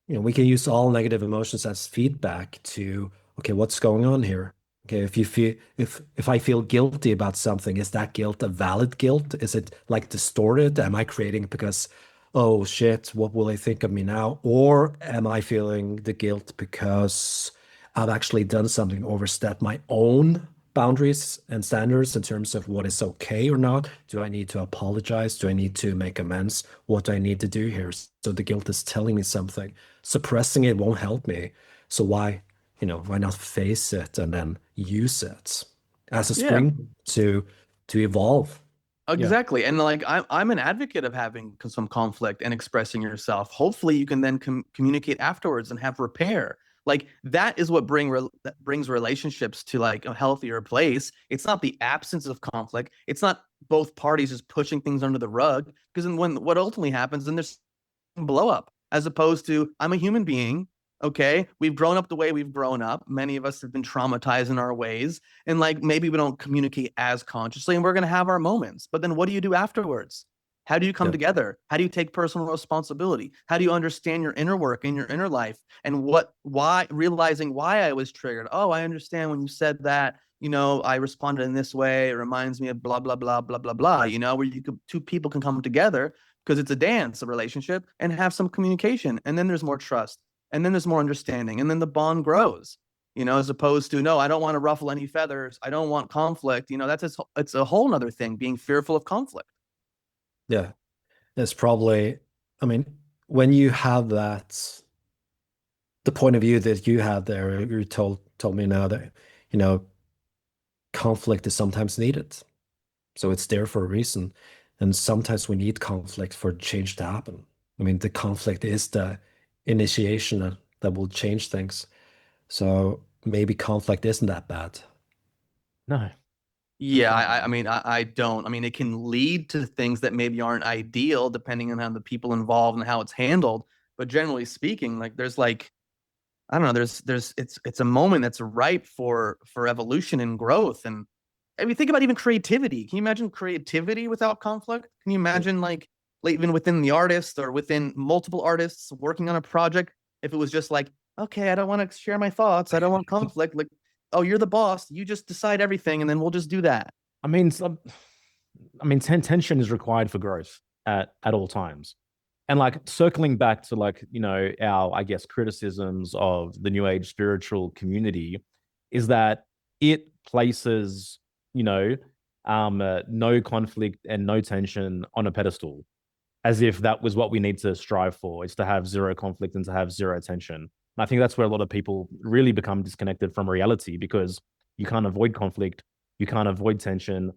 We can use all negative emotions as feedback to, okay, what's going on here? Okay, if I feel guilty about something, is that guilt a valid guilt? Is it like distorted? Am I creating it because, oh shit, what will they think of me now? Or am I feeling the guilt because I've actually done something, overstepped my own boundaries and standards in terms of what is okay or not? Do I need to apologize? Do I need to make amends? What do I need to do here? So the guilt is telling me something. Suppressing it won't help me. So why not face it and then use it as a Yeah. spring to evolve? Exactly. And like I'm an advocate of having some conflict and expressing yourself. Hopefully you can then communicate afterwards and have repair. Like that is what that brings relationships to like a healthier place. It's not the absence of conflict. It's not both parties just pushing things under the rug, because then when what ultimately happens, then there's blow up, as opposed to I'm a human being. Okay, we've grown up the way we've grown up. Many of us have been traumatized in our ways, and like maybe we don't communicate as consciously, and we're going to have our moments. But then what do you do afterwards? How do you come Yeah. together? How do you take personal responsibility? How do you understand your inner work and your inner life, and why, realizing why I was triggered? Oh, I understand when you said that, I responded in this way. It reminds me of blah, blah, blah, blah, blah, blah, where two people can come together because it's a dance, a relationship, and have some communication. And then there's more trust, and then there's more understanding, and then the bond grows, as opposed to, no, I don't want to ruffle any feathers. I don't want conflict. It's a whole nother thing, being fearful of conflict. Yeah. It's probably, I mean, when you have that, the point of view that you have there, you told me now that, conflict is sometimes needed. So it's there for a reason. And sometimes we need conflict for change to happen. I mean, the conflict is the initiation that will change things. So maybe conflict isn't that bad. No. Yeah, I don't. I mean, it can lead to things that maybe aren't ideal depending on how the people involved and how it's handled. But generally speaking, like there's like, I don't know, it's a moment that's ripe for evolution and growth. And I mean, think about even creativity. Can you imagine creativity without conflict? Can you imagine like even within the artist or within multiple artists working on a project, if it was just like, okay, I don't want to share my thoughts, I don't want conflict, like, oh, you're the boss, you just decide everything, and then we'll just do that. I mean, tension is required for growth at all times. And like circling back to like, our, I guess, criticisms of the New Age spiritual community is that it places, no conflict and no tension on a pedestal, as if that was what we need to strive for, is to have zero conflict and to have zero tension. And I think that's where a lot of people really become disconnected from reality, because you can't avoid conflict, you can't avoid tension.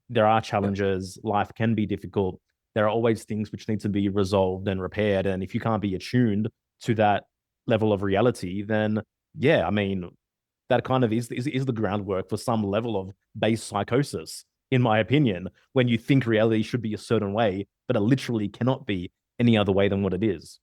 There are challenges, life can be difficult. There are always things which need to be resolved and repaired. And if you can't be attuned to that level of reality, then yeah, I mean, that kind of is the groundwork for some level of base psychosis, in my opinion, when you think reality should be a certain way, but it literally cannot be any other way than what it is.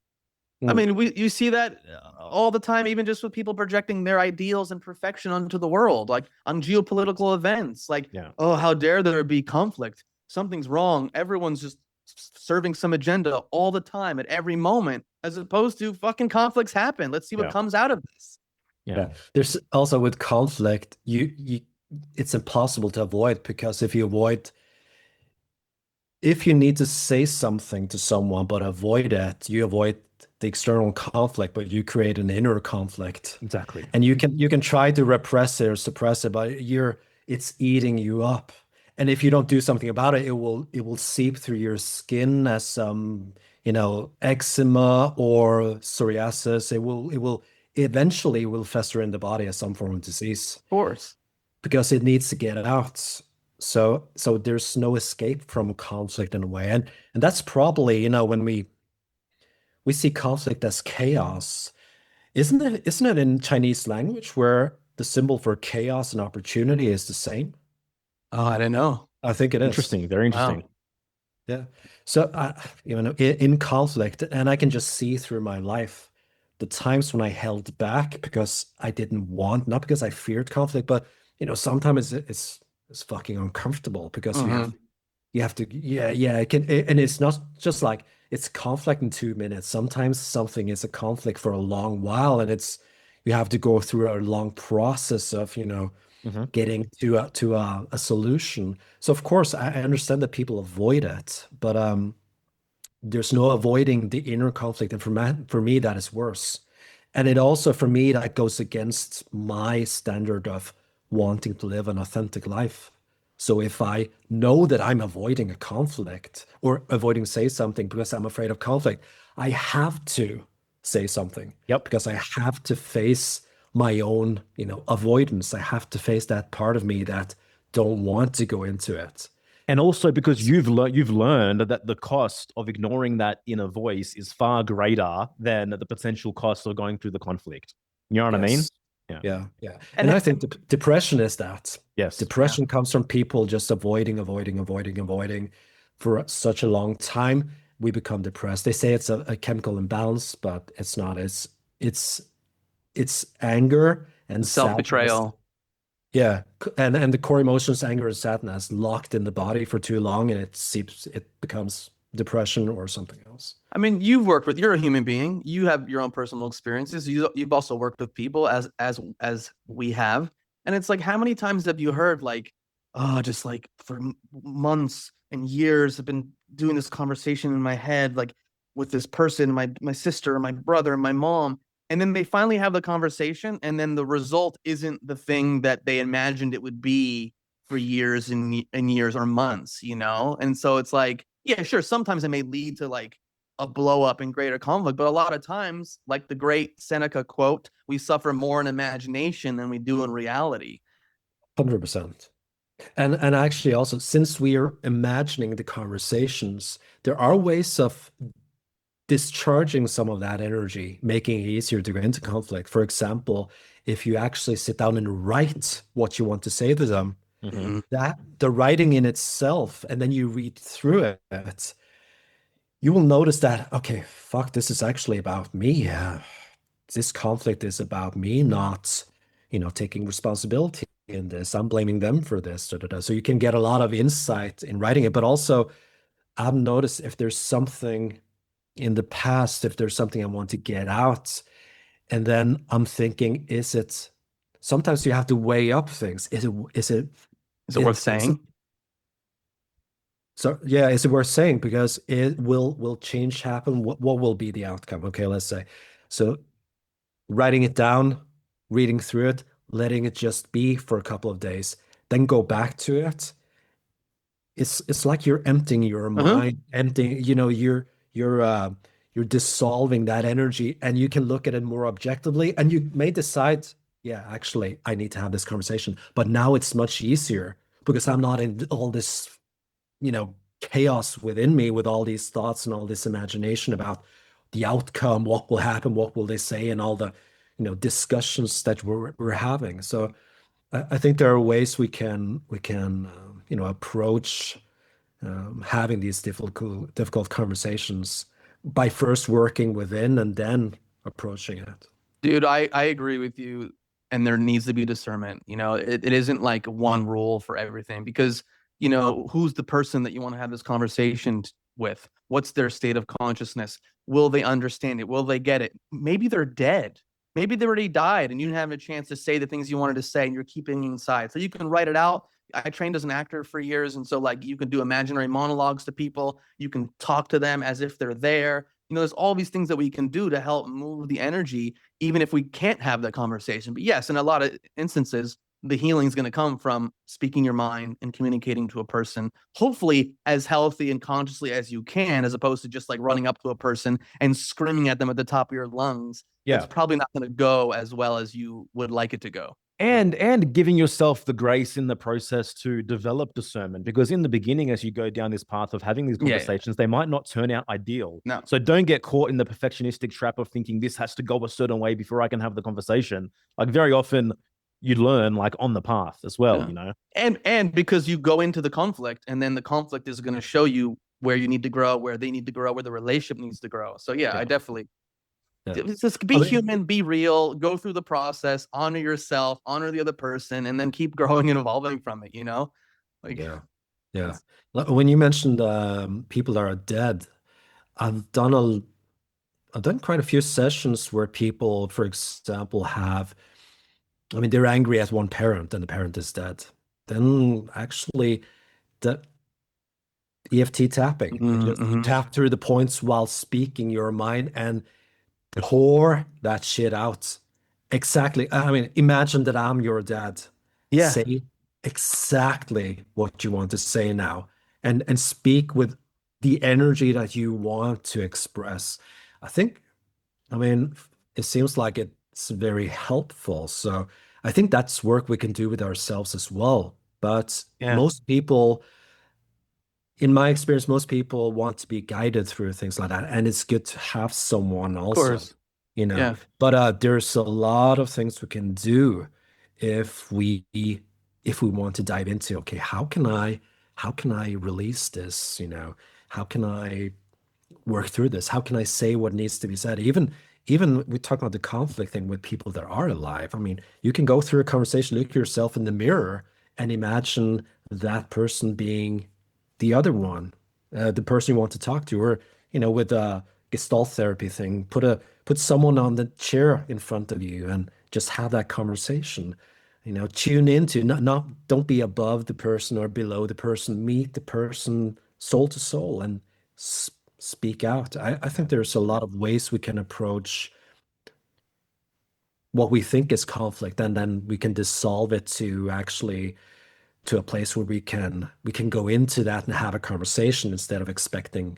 I mean, you see that all the time, even just with people projecting their ideals and perfection onto the world, like on geopolitical events. Like, Yeah. oh, how dare there be conflict? Something's wrong. Everyone's just serving some agenda all the time at every moment, as opposed to fucking conflicts happen. Let's see what comes out of this. Yeah. There's also with conflict, it's impossible to avoid, because if you need to say something to someone but avoid it, you avoid the external conflict, but you create an inner conflict. Exactly. And you can try to repress it or suppress it, but it's eating you up. And if you don't do something about it, it will seep through your skin as some, eczema or psoriasis. It will eventually fester in the body as some form of disease, Of course. because it needs to get out. So there's no escape from conflict in a way. And that's probably, when we see conflict as chaos. Isn't it in Chinese language where the symbol for chaos and opportunity is the same? Oh, I didn't know. I think it is. Interesting. Very interesting. Wow. Yeah. So, in conflict, and I can just see through my life the times when I held back because I didn't want, not because I feared conflict, but sometimes it's fucking uncomfortable because Mhm. you have to, yeah, and it's not just like it's conflict in 2 minutes. Sometimes something is a conflict for a long while, and you have to go through a long process of, Mhm. getting to a solution. So of course, I understand that people avoid it, but there's no avoiding the inner conflict, and for me, that is worse. And it also, for me, that goes against my standard of wanting to live an authentic life. So if I know that I'm avoiding a conflict or avoiding say something because I'm afraid of conflict, I have to say something Yep. because I have to face my own, avoidance. I have to face that part of me that don't want to go into it. And also because you've learned that the cost of ignoring that inner voice is far greater than the potential cost of going through the conflict. You know what I mean? Yes. Yeah. Yeah. And And I think depression is that. Yes. Depression comes from people just avoiding for such a long time. We become depressed. They say it's a chemical imbalance, but it's not. It's anger and sadness. Self-betrayal. Yeah, and the core emotions, anger and sadness, locked in the body for too long, and it becomes depression or something else. I mean, you're a human being. You have your own personal experiences. You've also worked with people as we have. And it's like, how many times have you heard like, oh, just like for months and years I've been doing this conversation in my head, like with this person, my sister, my brother, my mom. And then they finally have the conversation, and then the result isn't the thing that they imagined it would be for years and years or months, you know? And so it's like, yeah, sure, sometimes it may lead to like a blow up and greater conflict, but a lot of times, like the great Seneca quote, we suffer more in imagination than we do in reality. 100%. And actually also, since we are imagining the conversations, there are ways of discharging some of that energy, making it easier to go into conflict. For example, if you actually sit down and write what you want to say to them, Mhm. that the writing in itself, and then you read through it, you will notice that, okay, fuck, this is actually about me. This conflict is about me, not, taking responsibility in this. I'm blaming them for this. Da, da, da. So you can get a lot of insight in writing it, but also I've noticed if there's something in the past, if there's something I want to get out, and then I'm thinking, sometimes you have to weigh up things. Is it worth saying? So yeah, is it worth saying? Because it will change happen? What will be the outcome? Okay, let's say. So writing it down, reading through it, letting it just be for a couple of days, then go back to it. It's like you're emptying your mind, emptying, you're dissolving that energy, and you can look at it more objectively, and you may decide, yeah, actually, I need to have this conversation. But now it's much easier because I'm not in all this, chaos within me with all these thoughts and all this imagination about the outcome, what will happen, what will they say, and all the, discussions that we're having. So I think there are ways we can approach having these difficult conversations by first working within and then approaching it. Dude, I agree with you. And there needs to be discernment. It isn't like one rule for everything because, who's the person that you want to have this conversation with? What's their state of consciousness? Will they understand it? Will they get it? Maybe they're dead. Maybe they already died and you didn't have a chance to say the things you wanted to say and you're keeping it inside. So you can write it out. I trained as an actor for years. And so like you can do imaginary monologues to people. You can talk to them as if they're there. There's all these things that we can do to help move the energy, even if we can't have that conversation. But yes, in a lot of instances, the healing is going to come from speaking your mind and communicating to a person, hopefully as healthy and consciously as you can, as opposed to just like running up to a person and screaming at them at the top of your lungs. Yeah. It's probably not going to go as well as you would like it to go. And giving yourself the grace in the process to develop discernment, because in the beginning, as you go down this path of having these conversations, they might not turn out ideal. No. So don't get caught in the perfectionistic trap of thinking this has to go a certain way before I can have the conversation. Like very often you learn like on the path as well, you know? And because you go into the conflict, and then the conflict is going to show you where you need to grow, where they need to grow, where the relationship needs to grow. So I definitely just be human, be real, go through the process, honor yourself, honor the other person, and then keep growing and evolving from it, you know? Like, yeah. When you mentioned people that are dead, I've done quite a few sessions where people, for example, they're angry at one parent and the parent is dead. Then actually the EFT tapping, you just tap through the points while speaking your mind and pour that shit out. Exactly. Imagine that I'm your dad. Yeah. Say exactly what you want to say now and speak with the energy that you want to express. It seems like it's very helpful. So I think that's work we can do with ourselves as well. But most people, in my experience, most people want to be guided through things like that. And it's good to have someone also, But there's a lot of things we can do if we want to dive into, okay, how can I release this? How can I work through this? How can I say what needs to be said? Even we talk about the conflict thing with people that are alive. You can go through a conversation, look yourself in the mirror, and imagine that person being the other one, the person you want to talk to, or with a Gestalt therapy thing, put someone on the chair in front of you and just have that conversation. Tune into not don't be above the person or below the person. Meet the person soul to soul and speak out. I think there's a lot of ways we can approach what we think is conflict, and then we can dissolve it to a place where we can go into that and have a conversation instead of expecting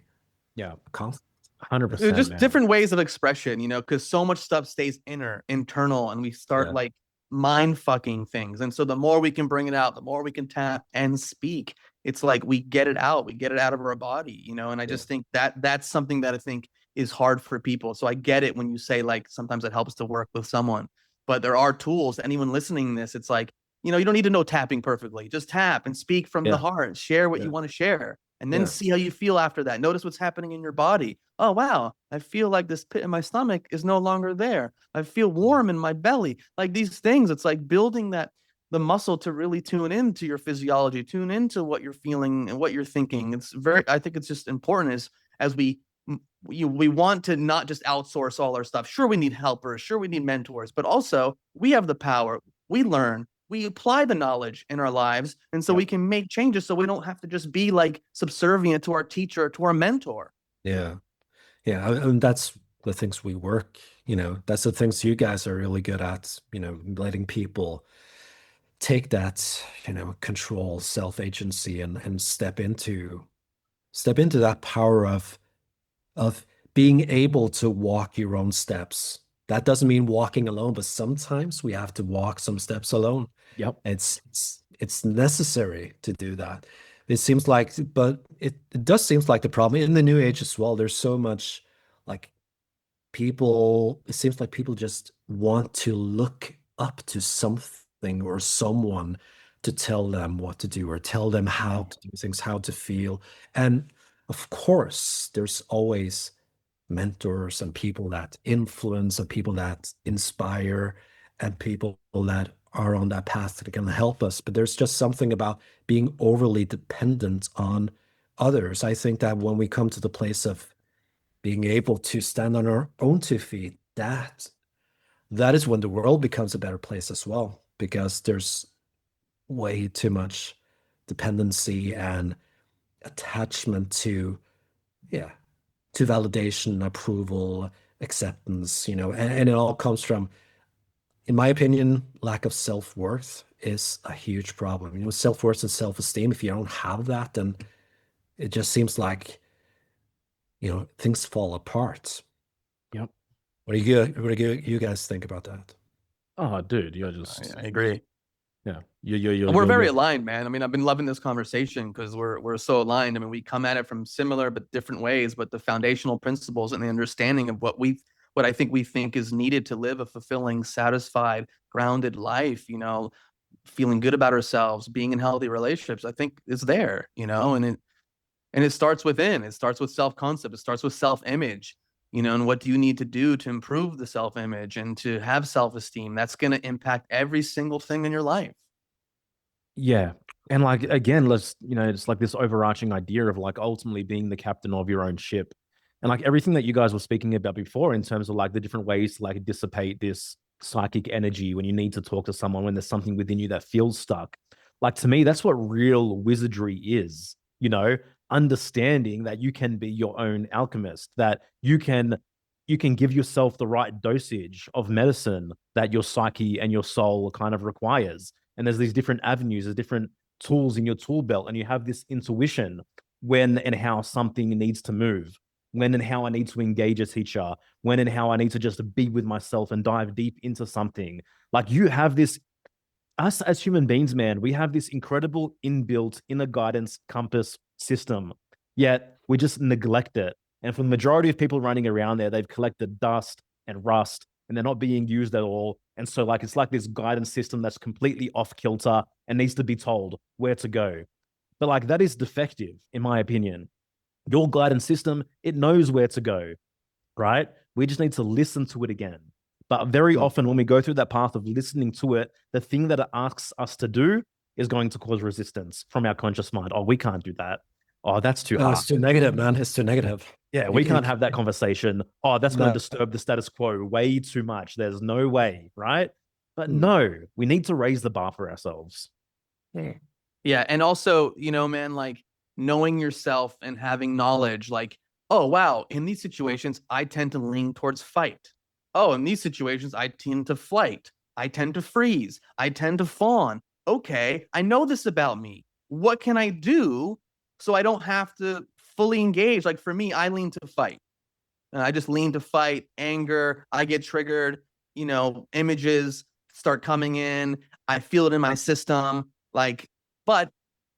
a conflict. 100%. Just different ways of expression, because so much stuff stays internal, and we start like mind fucking things. And so the more we can bring it out, the more we can tap and speak. It's like we get it out of our body, and I just think that that's something that I think is hard for people. So I get it when you say like sometimes it helps to work with someone, but there are tools. Anyone listening to this, it's like, you don't need to know tapping perfectly. Just tap and speak from the heart. Share what you want to share. And then see how you feel after that. Notice what's happening in your body. Oh, wow. I feel like this pit in my stomach is no longer there. I feel warm in my belly. Like these things, it's like building the muscle to really tune into your physiology, tune into what you're feeling and what you're thinking. I think it's just important as we want to not just outsource all our stuff. Sure, we need helpers. Sure, we need mentors, but also we have the power. We learn. We apply the knowledge in our lives, and so we can make changes so we don't have to just be like subservient to our teacher, to our mentor. Yeah. And that's the things we work, that's the things you guys are really good at, letting people take that, control, self-agency and step into that power of being able to walk your own steps. That doesn't mean walking alone, but sometimes we have to walk some steps alone. Yep. It's necessary to do that. It seems like, but it does seem like the problem in the new age as well. There's so much like it seems like people just want to look up to something or someone to tell them what to do or tell them how to do things, how to feel. And of course, there's always mentors and people that influence and people that inspire and people that are on that path that can help us. But there's just something about being overly dependent on others. I think that when we come to the place of being able to stand on our own 2 feet, that is when the world becomes a better place as well, because there's way too much dependency and attachment to validation, approval, acceptance, and it all comes from, in my opinion, lack of self-worth is a huge problem. Self-worth and self-esteem, if you don't have that, then it just seems like, things fall apart. Yep. What do you guys think about that? Oh, dude, you're just I agree. yeah. You're We're very aligned, man. I mean, I've been loving this conversation because we're so aligned. I mean, we come at it from similar but different ways, but the foundational principles and the understanding of what I think we think is needed to live a fulfilling, satisfied, grounded life, feeling good about ourselves, being in healthy relationships, I think is there, and it starts within. It starts with self-concept. It starts with self-image, and what do you need to do to improve the self-image and to have self-esteem? That's going to impact every single thing in your life. Yeah. And like again, it's like this overarching idea of like ultimately being the captain of your own ship. And like everything that you guys were speaking about before in terms of like the different ways to like dissipate this psychic energy when you need to talk to someone, when there's something within you that feels stuck. Like to me, that's what real wizardry is, understanding that you can be your own alchemist, that you can give yourself the right dosage of medicine that your psyche and your soul kind of requires. And there's these different avenues, there's different tools in your tool belt, and you have this intuition when and how something needs to move, when and how I need to engage a teacher, when and how I need to just be with myself and dive deep into something. Like you have this, us as human beings, man, we have this incredible inbuilt inner guidance compass system, yet we just neglect it. And for the majority of people running around there, they've collected dust and rust and they're not being used at all. And so like it's like this guidance system that's completely off kilter and needs to be told where to go. But like that is defective, in my opinion. Your guidance system, it knows where to go, right? We just need to listen to it again. But very often when we go through that path of listening to it, the thing that it asks us to do is going to cause resistance from our conscious mind. Oh, we can't do that. Oh, that's too hard. It's too negative, man. It's too negative. Yeah, we can't have that conversation. Oh, that's going to disturb the status quo way too much. There's no way, right? But no, we need to raise the bar for ourselves. Yeah. And also, man, like knowing yourself and having knowledge, like, oh, wow, in these situations, I tend to lean towards fight. Oh, in these situations, I tend to flight. I tend to freeze. I tend to fawn. Okay, I know this about me. What can I do so I don't have to fully engage? Like for me, I lean to fight. And I just lean to fight, anger. I get triggered, images start coming in. I feel it in my system. But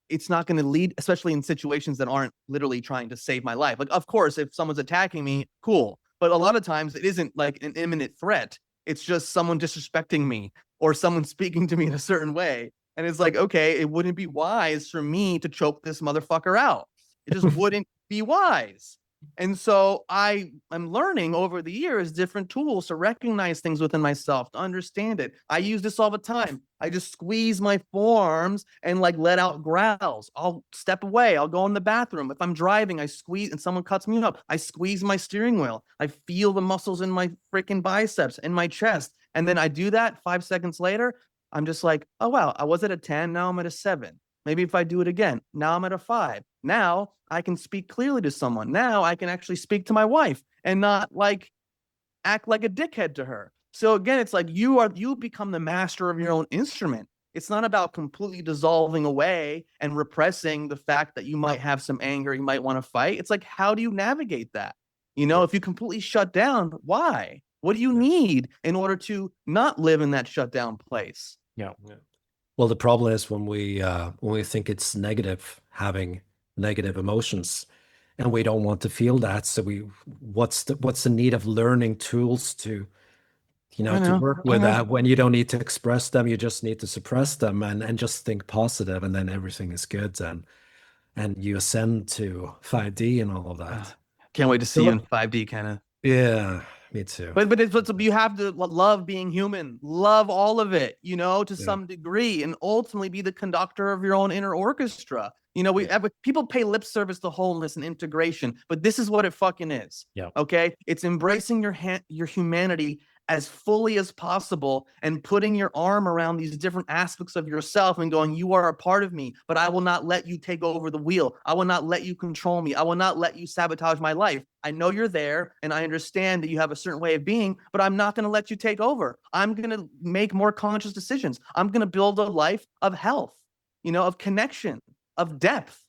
it's not going to lead, especially in situations that aren't literally trying to save my life. Like, of course, if someone's attacking me, cool. But a lot of times it isn't like an imminent threat. It's just someone disrespecting me or someone speaking to me in a certain way. And it's like, okay, it wouldn't be wise for me to choke this motherfucker out. It just wouldn't be wise. And so I am learning over the years different tools to recognize things within myself, to understand it. I use this all the time. I just squeeze my forearms and like let out growls. I'll step away. I'll go in the bathroom. If I'm driving, I squeeze and someone cuts me up. I squeeze my steering wheel. I feel the muscles in my freaking biceps, in my chest. And then I do that 5 seconds later. I'm just like, oh, wow, I was at a 10. Now I'm at a 7. Maybe if I do it again, now I'm at a 5. Now I can speak clearly to someone. Now I can actually speak to my wife and not like act like a dickhead to her. So again, it's like you become the master of your own instrument. It's not about completely dissolving away and repressing the fact that you might have some anger, you might want to fight. It's like, how do you navigate that? If you completely shut down, why? What do you need in order to not live in that shut down place? Yeah. Well, the problem is when we think it's negative, having negative emotions, and we don't want to feel that. So what's the need of learning tools to work with that when you don't need to express them, you just need to suppress them and just think positive, and then everything is good, and you ascend to 5D and all of that. Can't wait to see you in 5D, Kenneth. Yeah, me too. But you have to love being human, love all of it, to some degree, and ultimately be the conductor of your own inner orchestra. People pay lip service to wholeness and integration, but this is what it fucking is. Yeah. Okay. It's embracing your humanity as fully as possible and putting your arm around these different aspects of yourself and going, you are a part of me, but I will not let you take over the wheel. I will not let you control me. I will not let you sabotage my life. I know you're there and I understand that you have a certain way of being, but I'm not going to let you take over. I'm going to make more conscious decisions. I'm going to build a life of health, of connection, of depth,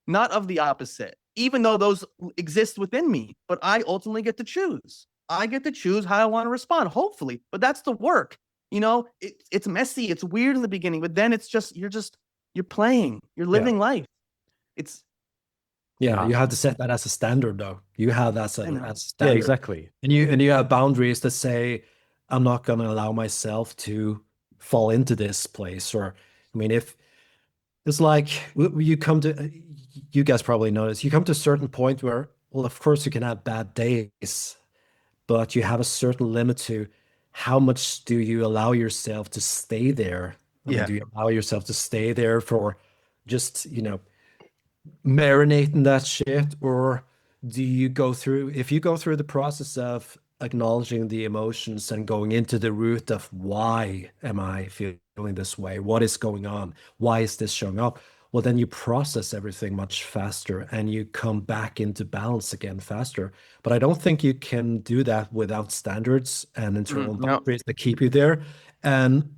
not of the opposite, even though those exist within me, but I ultimately get to choose. I get to choose how I want to respond, hopefully, but that's the work. it's messy, it's weird in the beginning, but then it's just you're playing, you're living life. It's you have to set that as a standard, though. You have that as a standard. Yeah, exactly. And you have boundaries that say, I'm not going to allow myself to fall into this place. Or, I mean, if it's like you come to, you guys probably notice, you come to a certain point where, well, of course you can have bad days, but you have a certain limit to how much do you allow yourself to stay there? I mean, do you allow yourself to stay there for just, marinating that shit, or do you go through, if you go through the process of acknowledging the emotions and going into the root of why am I feeling this way? What is going on? Why is this showing up? Well, then you process everything much faster and you come back into balance again faster. But I don't think you can do that without standards and internal boundaries that keep you there. And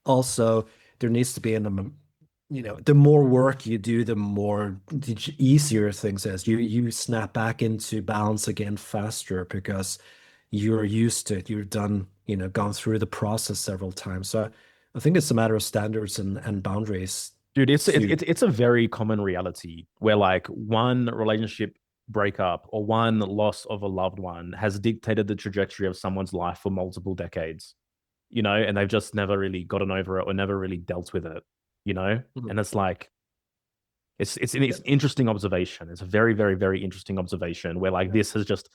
also, there needs to be the more work you do, the easier things is. You snap back into balance again faster because you're used to it. You're done, gone through the process several times. So I think it's a matter of standards and boundaries. Dude, it's a very common reality where like one relationship breakup or one loss of a loved one has dictated the trajectory of someone's life for multiple decades, and they've just never really gotten over it or never really dealt with it, And it's like, it's an interesting observation. It's a very, very, very interesting observation where like this has just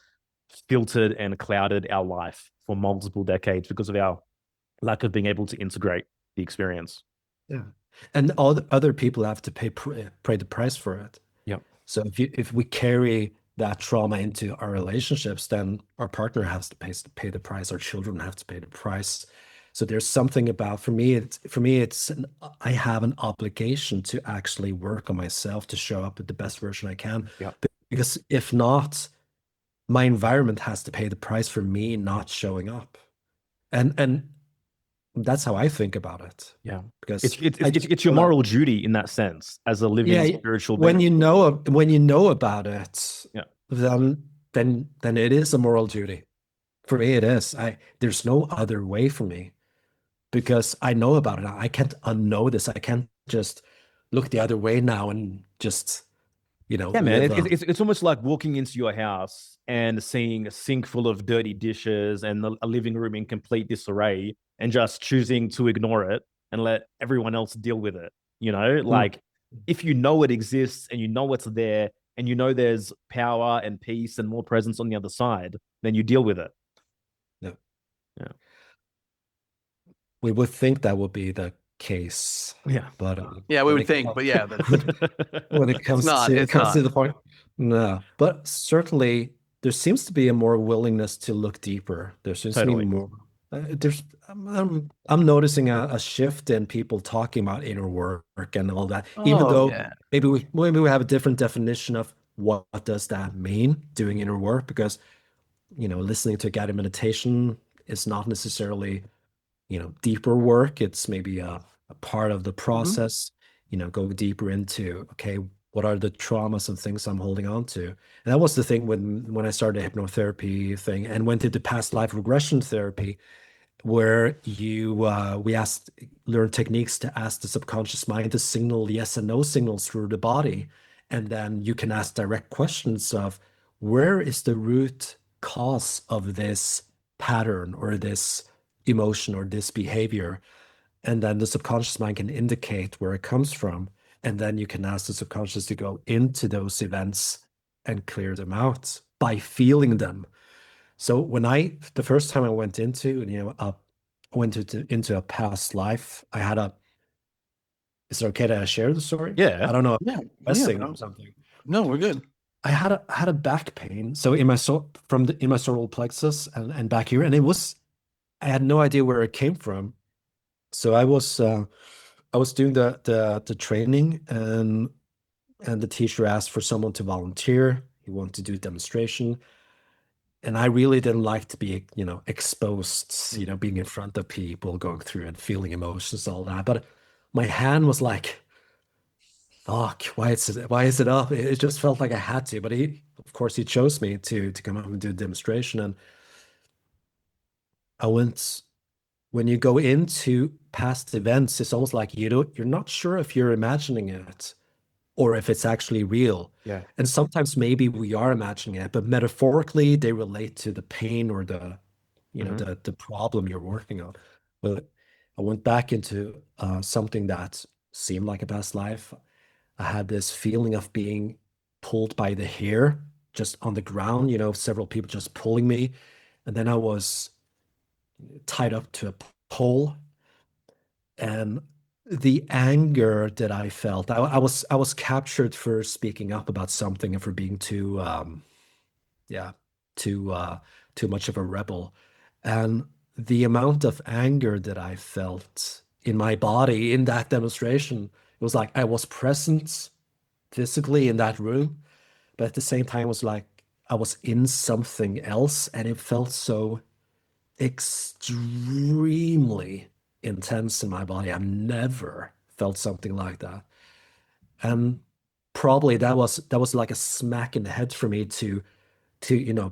filtered and clouded our life for multiple decades because of our lack of being able to integrate the experience. Yeah. And all the other people have to pay the price for it. Yeah. So if we carry that trauma into our relationships, then our partner has to pay the price. Our children have to pay the price. So there's something about, for me, I have an obligation to actually work on myself to show up at the best version I can. Yeah. Because if not, my environment has to pay the price for me not showing up. And that's how I think about it. Yeah, because it's your moral duty in that sense as a living spiritual being. When you know about it, then it is a moral duty. For me, it is. There's no other way for me because I know about it. I can't unknow this. I can't just look the other way now and just Yeah, man. It's almost like walking into your house and seeing a sink full of dirty dishes and a living room in complete disarray and just choosing to ignore it and let everyone else deal with it. Like if you know it exists and you know it's there and you know there's power and peace and more presence on the other side, then you deal with it. Yeah. We would think that would be the case. Yeah. But we would think, but yeah, when it comes to the point, no. But certainly there seems to be a more willingness to look deeper. There seems to be more. I'm noticing a shift in people talking about inner work and all that. Even though maybe we have a different definition of what does that mean, doing inner work, because listening to a guided meditation is not necessarily deeper work. It's maybe a part of the process. Go deeper into, okay, what are the traumas and things I'm holding on to? And that was the thing when I started the hypnotherapy thing and went into past life regression therapy, where we learn techniques to ask the subconscious mind to signal yes and no signals through the body. And then you can ask direct questions of where is the root cause of this pattern or this emotion or this behavior. And then the subconscious mind can indicate where it comes from. And then you can ask the subconscious to go into those events and clear them out by feeling them. So the first time I went into, into a past life, is it okay to share the story? Yeah. I don't know. Or something. No, we're good. I had a back pain. So in my solar plexus and back here, and I had no idea where it came from. So I was doing the training, and the teacher asked for someone to volunteer. He wanted to do a demonstration. And I really didn't like to be, exposed, being in front of people, going through and feeling emotions, all that. But my hand was like, fuck, why is it up? It just felt like I had to. But of course, he chose me to come up and do a demonstration. And I went when you go into past events, it's almost like you're not sure if you're imagining it or if it's actually real. Yeah. And sometimes maybe we are imagining it, but metaphorically they relate to the pain or the, the problem you're working on. But I went back into something that seemed like a past life. I had this feeling of being pulled by the hair just on the ground, several people just pulling me. And then I was tied up to a pole. And the anger that I felt, I was captured for speaking up about something and for being yeah, too much of a rebel. And the amount of anger that I felt in my body in that demonstration, it was like I was present physically in that room, but at the same time, it was like I was in something else, and it felt so extremely intense in my body. I've never felt something like that. And probably that was like a smack in the head for me to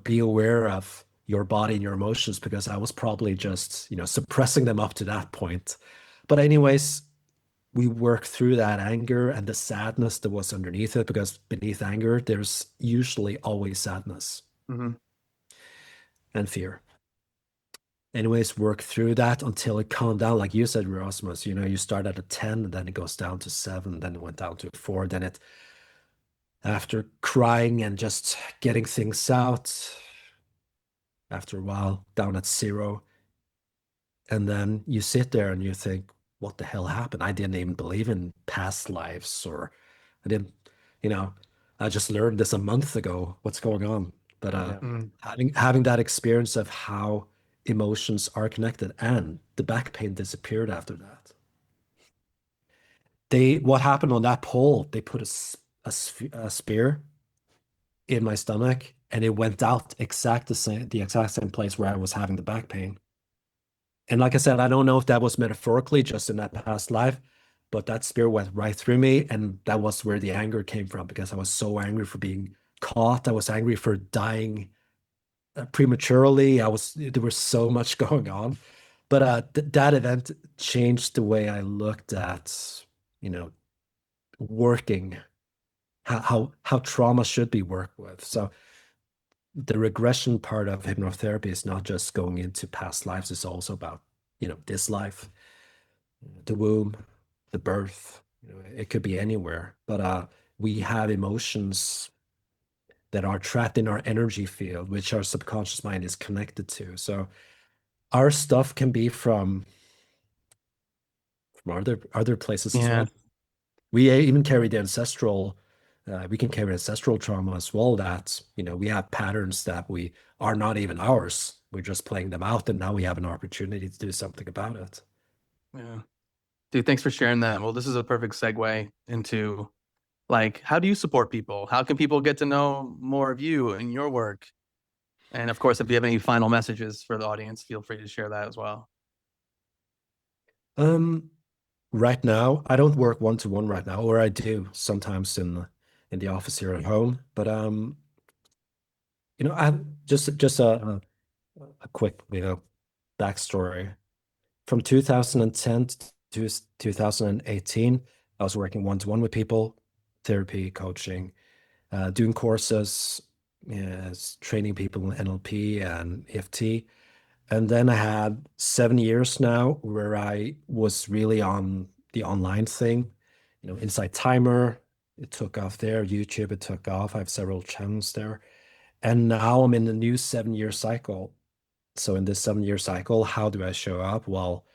be aware of your body and your emotions, because I was probably just suppressing them up to that point. But anyways, we worked through that anger and the sadness that was underneath it, because beneath anger there's usually always sadness and fear. Anyways, work through that until it calmed down. Like you said, Rasmus, you start at a 10 and then it goes down to 7, then it went down to 4, then it, after crying and just getting things out, after a while down at 0. And then you sit there and you think, what the hell happened? I didn't even believe in past lives, or I didn't, I just learned this a month ago. What's going on? But having that experience of how emotions are connected, and the back pain disappeared after that. What happened on that pole, they put a spear in my stomach, and it went out the exact same place where I was having the back pain. And like I said, I don't know if that was metaphorically just in that past life, but that spear went right through me, and that was where the anger came from, because I was so angry for being caught. I was angry for dying prematurely. There was so much going on. But that event changed the way I looked at, working, how trauma should be worked with. So the regression part of hypnotherapy is not just going into past lives, it's also about, this life, the womb, the birth, it could be anywhere. But we have emotions that are trapped in our energy field, which our subconscious mind is connected to. So our stuff can be from other places as well. We even carry the ancestral, we can carry ancestral trauma as well, that, we have patterns that we are not even ours. We're just playing them out, and now we have an opportunity to do something about it. Yeah. Dude, thanks for sharing that. Well, this is a perfect segue into, like, how do you support people? How can people get to know more of you and your work? And of course, if you have any final messages for the audience, feel free to share that as well. Right now, I don't work one-to-one right now, or I do sometimes in the office here at home. But I just a quick, backstory. From 2010 to 2018, I was working one-to-one with people, therapy, coaching, doing courses, training people in NLP and EFT. And then I had 7 years now where I was really on the online thing, Inside Timer, it took off there. YouTube, it took off. I have several channels there. And now I'm in a new 7-year cycle. So in this 7-year cycle, how do I show up? Well,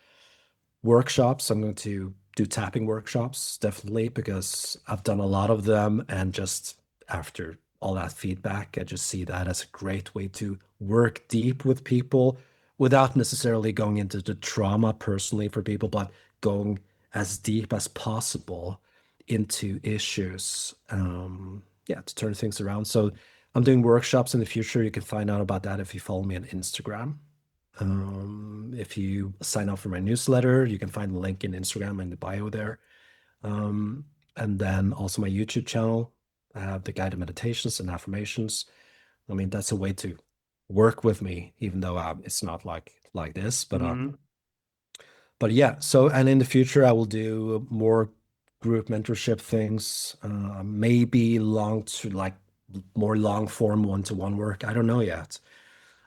workshops, I'm going to do tapping workshops, definitely, because I've done a lot of them. And just after all that feedback, I just see that as a great way to work deep with people without necessarily going into the trauma personally for people, but going as deep as possible into issues, to turn things around. So I'm doing workshops in the future. You can find out about that if you follow me on Instagram. If you sign up for my newsletter, you can find the link in Instagram in the bio there. And then also my YouTube channel. I have the guided meditations and affirmations. I mean, that's a way to work with me, even though it's not like this. But But yeah, so and in the future I will do more group mentorship things, maybe more long form one-to-one work. I don't know yet.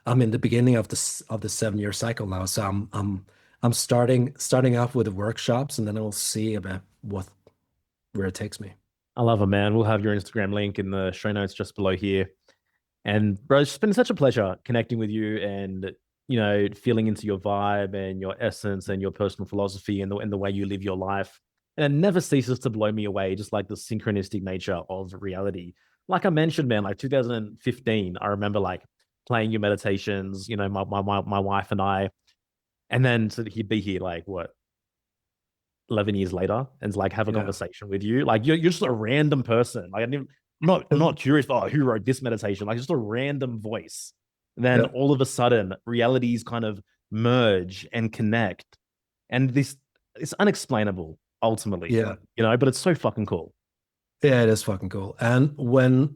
I'm in the beginning of the 7-year cycle now, so I'm starting off with the workshops, and then I'll see about where it takes me. I love it, man. We'll have your Instagram link in the show notes just below here. And bro, it's been such a pleasure connecting with you and, feeling into your vibe and your essence and your personal philosophy and the way you live your life. And it never ceases to blow me away, just like the synchronistic nature of reality. Like I mentioned, man, like 2015, I remember like playing your meditations, my wife and I, and then so he'd be here like what, 11 years later and like have a conversation with you. Like you're just a random person. Like I'm not curious, oh, who wrote this meditation? Like just a random voice. Then all of a sudden realities kind of merge and connect. And it's unexplainable ultimately. Yeah. But it's so fucking cool. Yeah, it is fucking cool. And when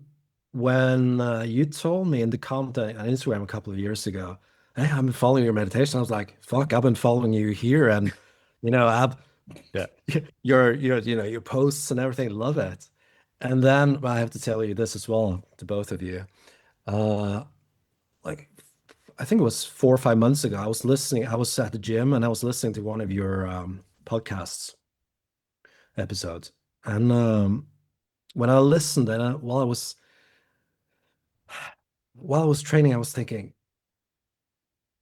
you told me in the comment on Instagram a couple of years ago, hey, I've been following your meditation, I was like, fuck, I've been following you here, and I've your posts and everything, love it. And then I have to tell you this as well to both of you. Like I think it was 4 or 5 months ago, I was at the gym and I was listening to one of your podcasts episodes. And when I listened, and while I was training, I was thinking,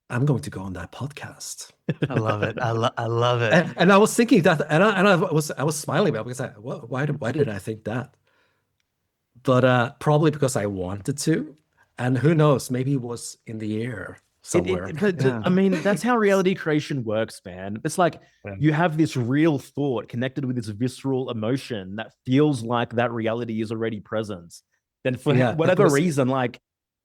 I'm going to go on that podcast. I love it. I love it. And I was thinking that, and I was smiling about it because why did I think that? But probably because I wanted to, and who knows, maybe it was in the air somewhere. I mean, that's how reality creation works, man. It's like you have this real thought connected with this visceral emotion that feels like that reality is already present. Then for whatever reason, like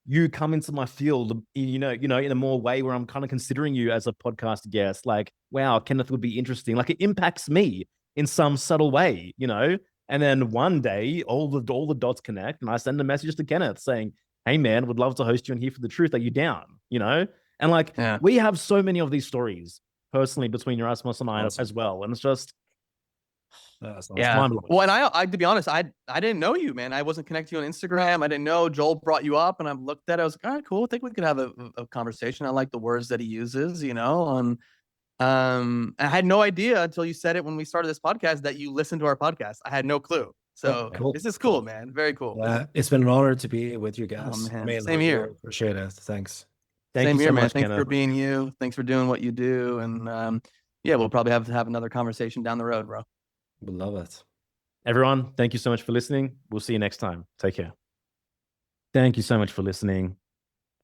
you come into my field, in a more way where I'm kind of considering you as a podcast guest. Like, wow, Kenneth would be interesting. Like it impacts me in some subtle way, And then one day, all the dots connect, and I send a message to Kenneth saying, hey man, would love to host you on Here for the Truth. Are you down? And like we have so many of these stories personally between Erasmus and I as well. And it's just Well, and I to be honest, I didn't know you, man. I wasn't connected to you on Instagram. I didn't know Joel brought you up, and I looked at it. I was like, all right, cool. I think we could have a conversation. I like the words that he uses, and I had no idea until you said it when we started this podcast that you listened to our podcast. I had no clue. So This is cool, man. Very cool. It's been an honor to be with you guys. Oh, man. Same here. Appreciate it. Thanks. Same here, man. Thanks for being you. Thanks for doing what you do. And we'll probably have to have another conversation down the road, bro. We love it. Everyone, thank you so much for listening. We'll see you next time. Take care. Thank you so much for listening.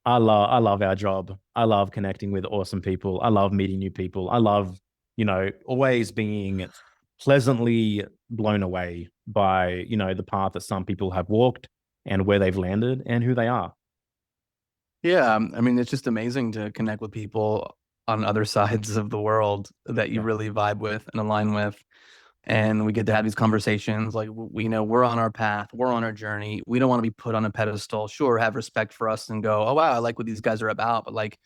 I love our job. I love connecting with awesome people. I love meeting new people. I love, always being pleasantly blown away by, the path that some people have walked and where they've landed and who they are. Yeah. I mean, it's just amazing to connect with people on other sides of the world that you really vibe with and align with. And we get to have these conversations like, we're on our path, we're on our journey. We don't want to be put on a pedestal. Sure, have respect for us and go, oh, wow, I like what these guys are about. But like,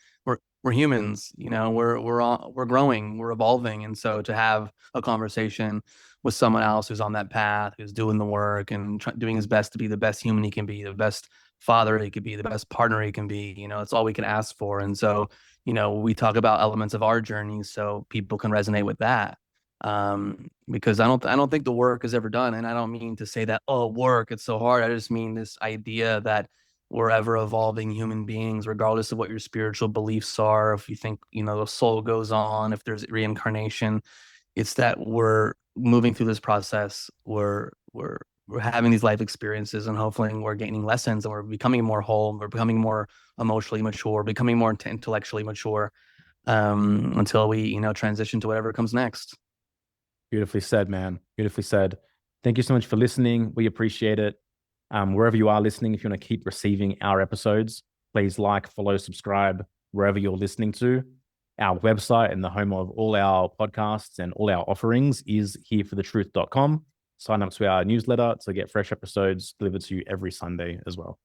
we're humans, we're growing, we're evolving. And so to have a conversation with someone else who's on that path, who's doing the work and doing his best to be the best human he can be, the best father he could be, the best partner he can be, it's all we can ask for. And so, we talk about elements of our journey so people can resonate with that. Because I don't think the work is ever done. And I don't mean to say that, work, it's so hard. I just mean this idea that we're ever evolving human beings, regardless of what your spiritual beliefs are. If you think, the soul goes on, if there's reincarnation, it's that we're moving through this process. We're having these life experiences, and hopefully we're gaining lessons, and we're becoming more whole. We're becoming more emotionally mature, becoming more intellectually mature, until we, transition to whatever comes next. Beautifully said, man. Beautifully said. Thank you so much for listening. We appreciate it. Wherever you are listening, if you want to keep receiving our episodes, please like, follow, subscribe, wherever you're listening to. Our website and the home of all our podcasts and all our offerings is hereforthetruth.com. Sign up to our newsletter to get fresh episodes delivered to you every Sunday as well.